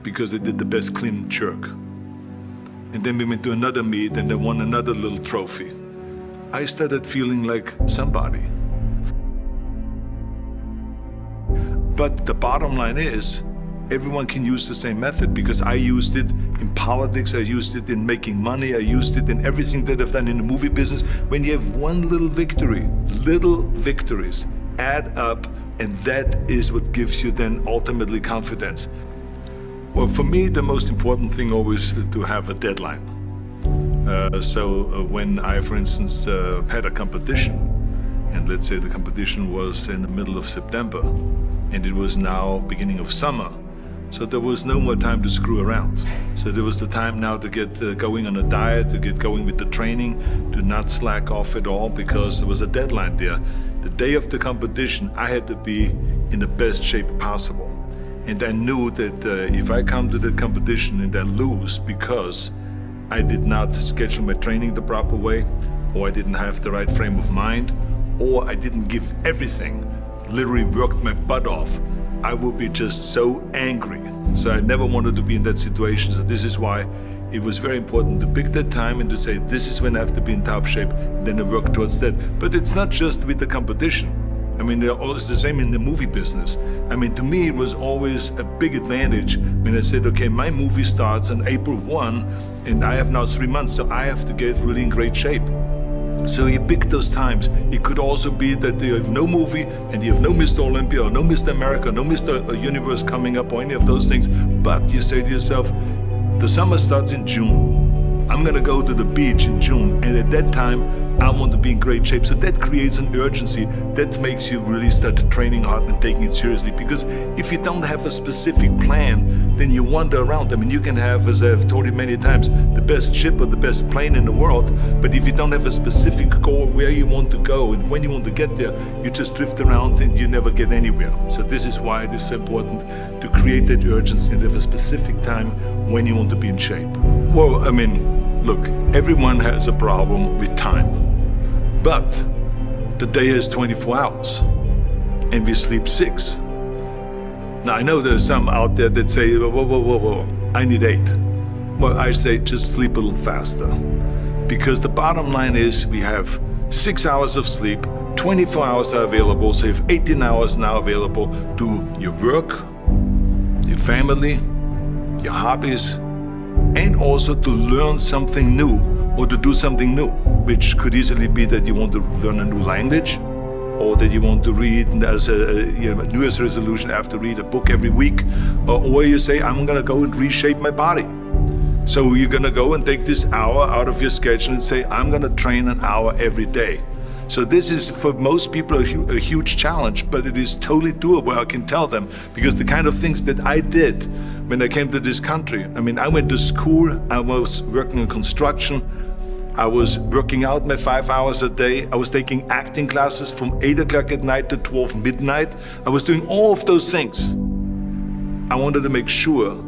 because I did the best clean and jerk, and then we went to another meet and I won another little trophy, I started feeling like somebody. But the bottom line is, everyone can use the same method, because I used it in politics, I used it in making money, I used it in everything that I've done in the movie business. When you have one little victory, little victories add up, and that is what gives you then ultimately confidence. Well, for me, the most important thing always to have a deadline. So when I, for instance, had a competition, and let's say the competition was in the middle of September, and it was now beginning of summer, so there was no more time to screw around. So there was the time now to get going on a diet, to get going with the training, to not slack off at all, because there was a deadline there. The day of the competition, I had to be in the best shape possible. And I knew that if I come to the competition and I lose because I did not schedule my training the proper way, or I didn't have the right frame of mind, or I didn't give everything, literally worked my butt off, I would be just so angry. So I never wanted to be in that situation. So this is why it was very important to pick that time and to say, this is when I have to be in top shape, and then I work towards that. But it's not just with the competition. I mean, it's the same in the movie business. I mean, to me, it was always a big advantage when I said, okay, my movie starts on April 1, and I have now 3 months, so I have to get really in great shape. So you pick those times. It could also be that you have no movie, and you have no Mr. Olympia, or no Mr. America, no Mr. Universe coming up, or any of those things. But you say to yourself, the summer starts in June. I'm gonna go to the beach in June, and at that time, I want to be in great shape. So that creates an urgency that makes you really start training hard and taking it seriously. Because if you don't have a specific plan, then you wander around. I mean, you can have, as I've told you many times, the best ship or the best plane in the world, but if you don't have a specific goal where you want to go and when you want to get there, you just drift around and you never get anywhere. So this is why it is so important to create that urgency and have a specific time when you want to be in shape. Well, I mean, look, everyone has a problem with time. But the day has 24 hours, and we sleep 6. Now, I know there's some out there that say, whoa, I need 8. Well, I say just sleep a little faster. Because the bottom line is we have 6 hours of sleep, 24 hours are available, so you have 18 hours now available to your work, your family, your hobbies, and also to learn something new, or to do something new, which could easily be that you want to learn a new language, or that you want to read as a New Year's resolution, I have to read a book every week, or you say, I'm gonna go and reshape my body. So you're gonna go and take this hour out of your schedule and say, I'm gonna train an hour every day. So this is, for most people, a huge challenge, but it is totally doable, I can tell them, because the kind of things that I did when I came to this country, I mean, I went to school, I was working in construction, I was working out my 5 hours a day. I was taking acting classes from 8 o'clock at night to 12 midnight. I was doing all of those things. I wanted to make sure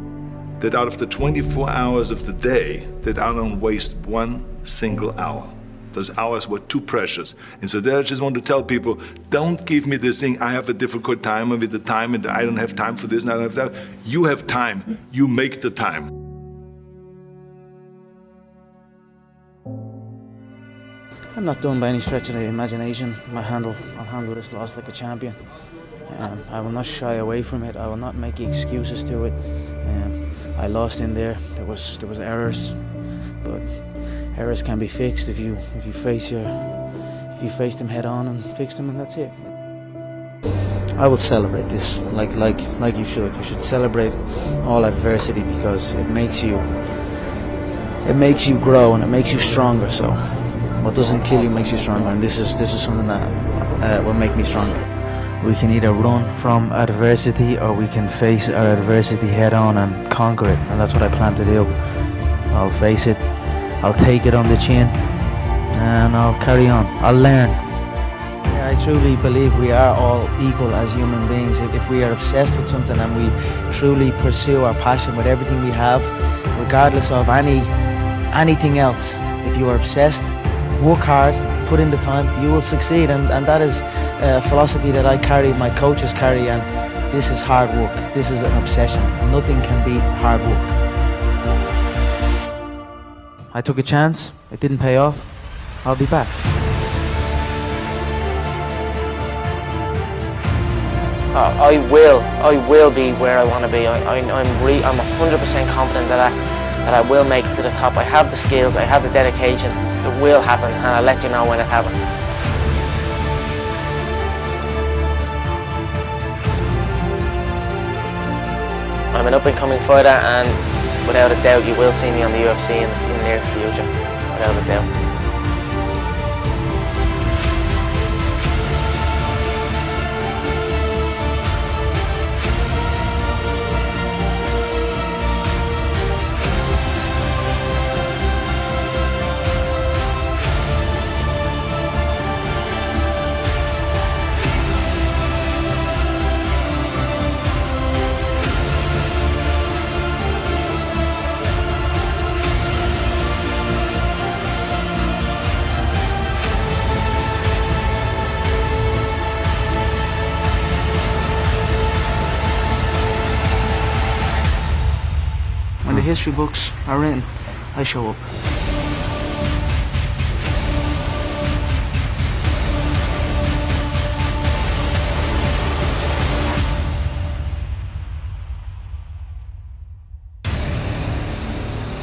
that out of the 24 hours of the day, that I don't waste one single hour. Those hours were too precious. And so there I just want to tell people, don't give me this thing, I have a difficult time with the time and I don't have time for this and I don't have that. You have time, you make the time. I'm not done by any stretch of the imagination. I'll handle this loss like a champion. I will not shy away from it. I will not make excuses to it. I lost in there. There was errors, but errors can be fixed if you face them head on and fix them, and that's it. I will celebrate this like you should. You should celebrate all adversity because it makes you grow and it makes you stronger. So what doesn't kill you makes you stronger, and this is something that will make me stronger. We can either run from adversity or we can face our adversity head on and conquer it, and that's what I plan to do. I'll face it, I'll take it on the chin, and I'll carry on. I'll learn. I truly believe we are all equal as human beings. If we are obsessed with something and we truly pursue our passion with everything we have, regardless of anything else, if you are obsessed, work hard, put in the time, you will succeed. And that is a philosophy that I carry, my coaches carry, and this is hard work. This is an obsession. Nothing can beat hard work. I took a chance, it didn't pay off, I'll be back. I will be where I want to be. I'm 100% confident that I will make it to the top. I have the skills, I have the dedication. It will happen, and I'll let you know when it happens. I'm an up-and-coming fighter, and without a doubt you will see me on the UFC in the near future, without a doubt. When the history books are written, I show up.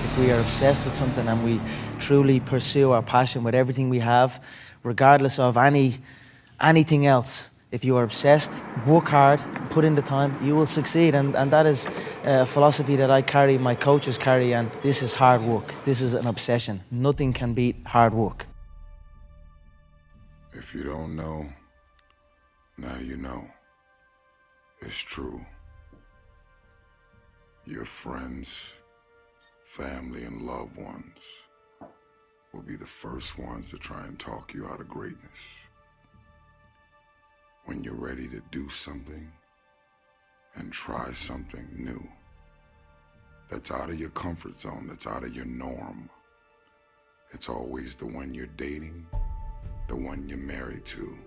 If we are obsessed with something and we truly pursue our passion with everything we have, regardless of anything else, if you are obsessed, work hard, put in the time, you will succeed. And that is a philosophy that I carry, my coaches carry, and this is hard work. This is an obsession. Nothing can beat hard work. If you don't know, now you know. It's true. Your friends, family, and loved ones will be the first ones to try and talk you out of greatness. When you're ready to do something and try something new that's out of your comfort zone, that's out of your norm, it's always the one you're dating, the one you're married to,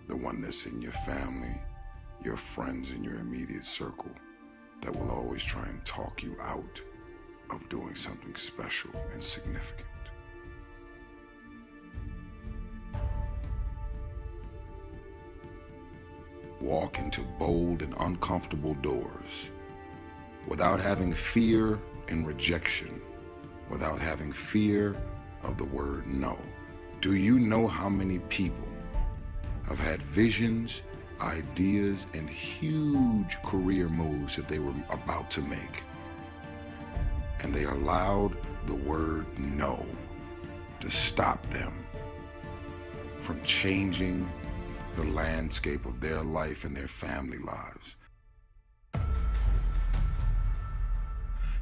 the one that's in your family, your friends in your immediate circle, that will always try and talk you out of doing something special and significant. Walk into bold and uncomfortable doors without having fear and rejection, without having fear of the word no. Do you know how many people have had visions, ideas, and huge career moves that they were about to make, and they allowed the word no to stop them from changing the landscape of their life and their family lives?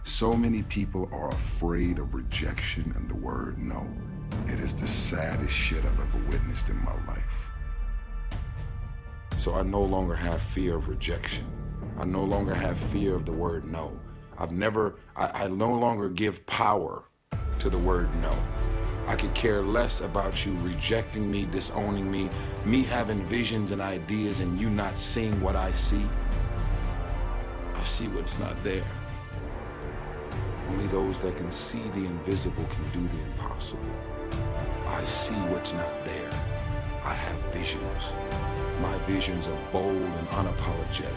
So many people are afraid of rejection and the word no. It is the saddest shit I've ever witnessed in my life. So I no longer have fear of rejection. I no longer have fear of the word no. I no longer give power to the word no. I could care less about you rejecting me, disowning me, me having visions and ideas and you not seeing what I see. I see what's not there. Only those that can see the invisible can do the impossible. I see what's not there. I have visions. My visions are bold and unapologetic.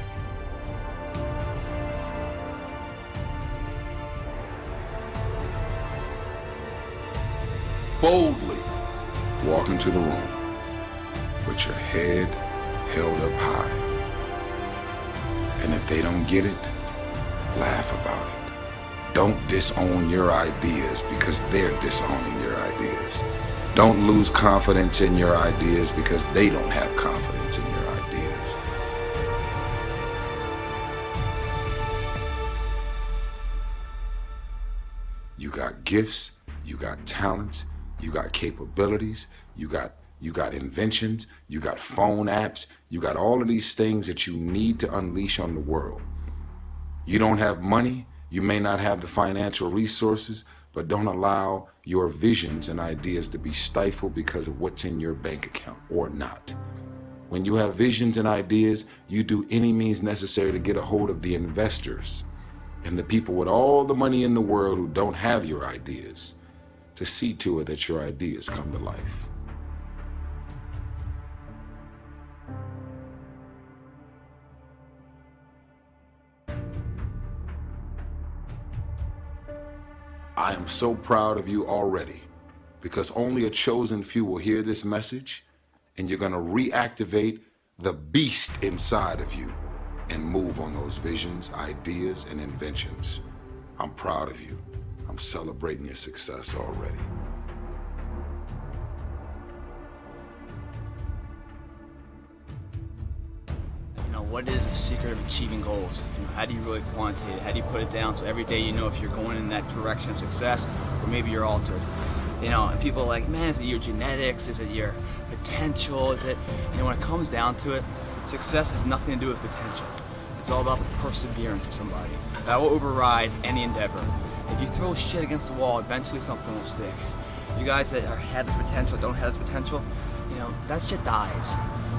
Boldly walk into the room with your head held up high. And if they don't get it, laugh about it. Don't disown your ideas because they're disowning your ideas. Don't lose confidence in your ideas because they don't have confidence in your ideas. You got gifts, you got talents, you got capabilities, you got inventions, you got phone apps, you got all of these things that you need to unleash on the world. You don't have money, you may not have the financial resources, but don't allow your visions and ideas to be stifled because of what's in your bank account or not. When you have visions and ideas, you do any means necessary to get a hold of the investors and the people with all the money in the world who don't have your ideas to see to it that your ideas come to life. I am so proud of you already, because only a chosen few will hear this message, and you're going to reactivate the beast inside of you and move on those visions, ideas, and inventions. I'm proud of you. I'm celebrating your success already. What is the secret of achieving goals? How do you really quantitate it? How do you put it down so every day you know if you're going in that direction of success or maybe you're altered? And people are like, man, is it your genetics? Is it your potential? Is it, when it comes down to it, success has nothing to do with potential. It's all about the perseverance of somebody. That will override any endeavor. If you throw shit against the wall, eventually something will stick. You guys that have this potential, don't have this potential, that shit dies.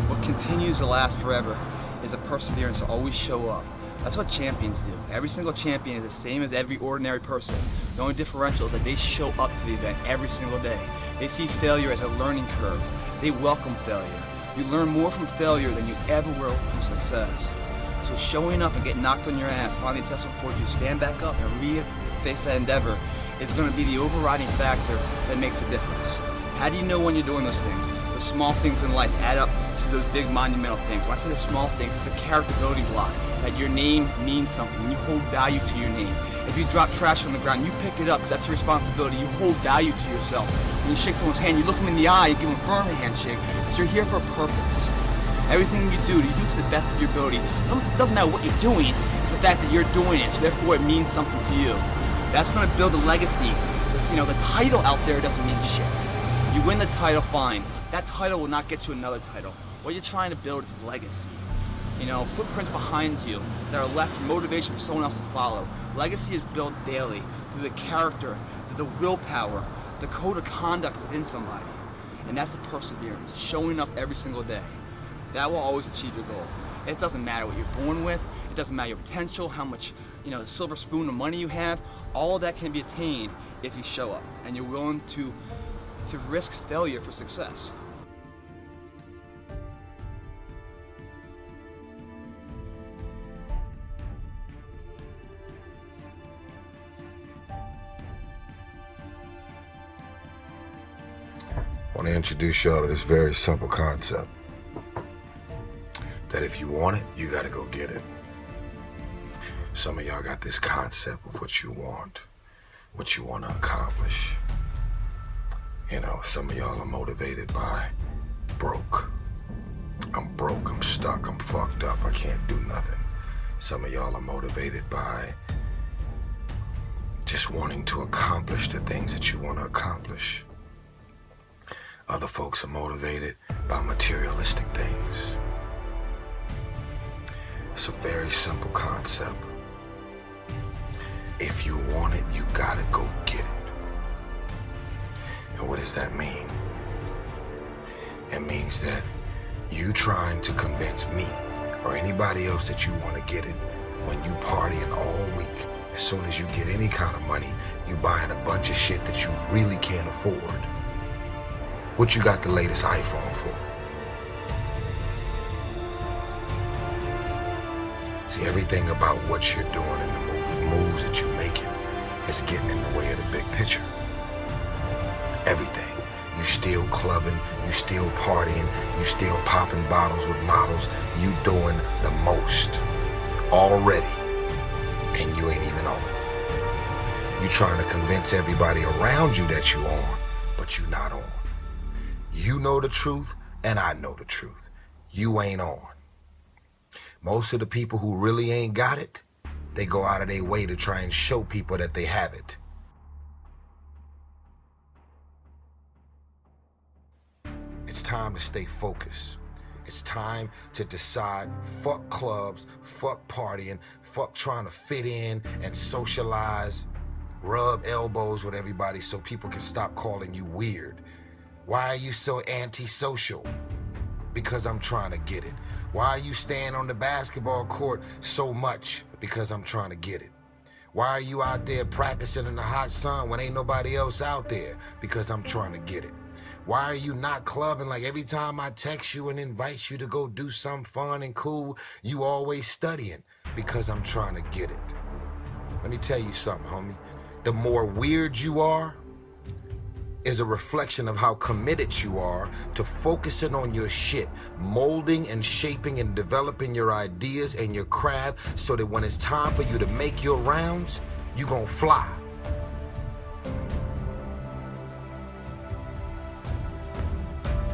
What continues to last forever is a perseverance to always show up. That's what champions do. Every single champion is the same as every ordinary person. The only differential is that they show up to the event every single day. They see failure as a learning curve. They welcome failure. You learn more from failure than you ever will from success. So showing up and getting knocked on your ass, finding tests before you stand back up and re-face that endeavor is going to be the overriding factor that makes a difference. How do you know when you're doing those things? The small things in life add up to those big monumental things. When I say the small things, it's a character building block. That your name means something. You hold value to your name. If you drop trash on the ground, you pick it up because that's your responsibility. You hold value to yourself. When you shake someone's hand, you look them in the eye, you give them a firm handshake because you're here for a purpose. Everything you do to the best of your ability. It doesn't matter what you're doing. It's the fact that you're doing it, so therefore it means something to you. That's going to build a legacy. The title out there doesn't mean shit. You win the title, fine. That title will not get you another title. What you're trying to build is a legacy. Footprints behind you that are left for motivation for someone else to follow. Legacy is built daily through the character, through the willpower, the code of conduct within somebody. And that's the perseverance, showing up every single day. That will always achieve your goal. It doesn't matter what you're born with. It doesn't matter your potential, how much, the silver spoon of money you have. All of that can be attained if you show up and you're willing to risk failure for success. I want to introduce y'all to this very simple concept. That if you want it, you got to go get it. Some of y'all got this concept of what you want to accomplish. Some of y'all are motivated by broke. I'm broke, I'm stuck, I'm fucked up, I can't do nothing. Some of y'all are motivated by just wanting to accomplish the things that you want to accomplish. Other folks are motivated by materialistic things. It's a very simple concept. If you want it, you gotta go get it. And what does that mean? It means that you trying to convince me or anybody else that you want to get it when you partying all week. As soon as you get any kind of money, you buying a bunch of shit that you really can't afford. What you got the latest iPhone for? See, everything about what you're doing and the moves that you're making is getting in the way of the big picture. Everything. You still clubbing, you still partying, you still popping bottles with models. You doing the most already, and you ain't even on. You trying to convince everybody around you that you on, but you not on. You know the truth, and I know the truth. You ain't on. Most of the people who really ain't got it, they go out of their way to try and show people that they have it. time to stay focused. It's time to decide, fuck clubs, fuck partying, fuck trying to fit in and socialize, rub elbows with everybody so people can stop calling you weird. Why are you so antisocial? Because I'm trying to get it. Why are you staying on the basketball court so much? Because I'm trying to get it. Why are you out there practicing in the hot sun when ain't nobody else out there? Because I'm trying to get it. Why are you not clubbing? Like every time I text you and invite you to go do something fun and cool, you always studying? Because I'm trying to get it. Let me tell you something, homie. The more weird you are is a reflection of how committed you are to focusing on your shit, molding and shaping and developing your ideas and your craft so that when it's time for you to make your rounds, you gonna fly.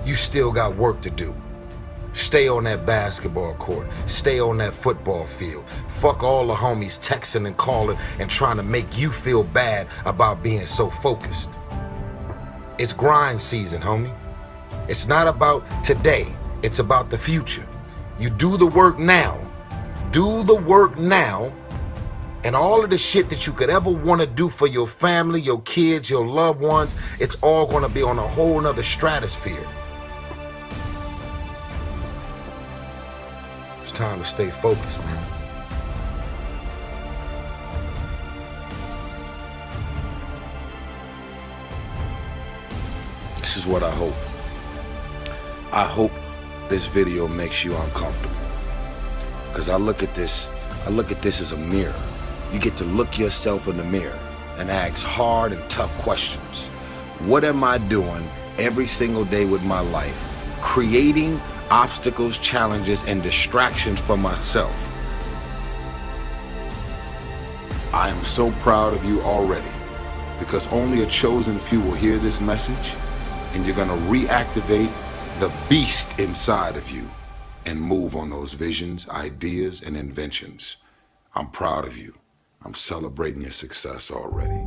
You still got work to do. Stay on that basketball court. Stay on that football field. Fuck all the homies texting and calling and trying to make you feel bad about being so focused. It's grind season, homie. It's not about today. It's about the future. You do the work now. Do the work now. And all of the shit that you could ever want to do for your family, your kids, your loved ones, it's all going to be on a whole nother stratosphere. It's time to stay focused, man. This is what I hope. I hope this video makes you uncomfortable. Because I look at this as a mirror. You get to look yourself in the mirror and ask hard and tough questions. What am I doing every single day with my life? Creating obstacles, challenges, and distractions for myself. I am so proud of you already, because only a chosen few will hear this message, and you're gonna reactivate the beast inside of you and move on those visions, ideas, and inventions. I'm proud of you. I'm celebrating your success already.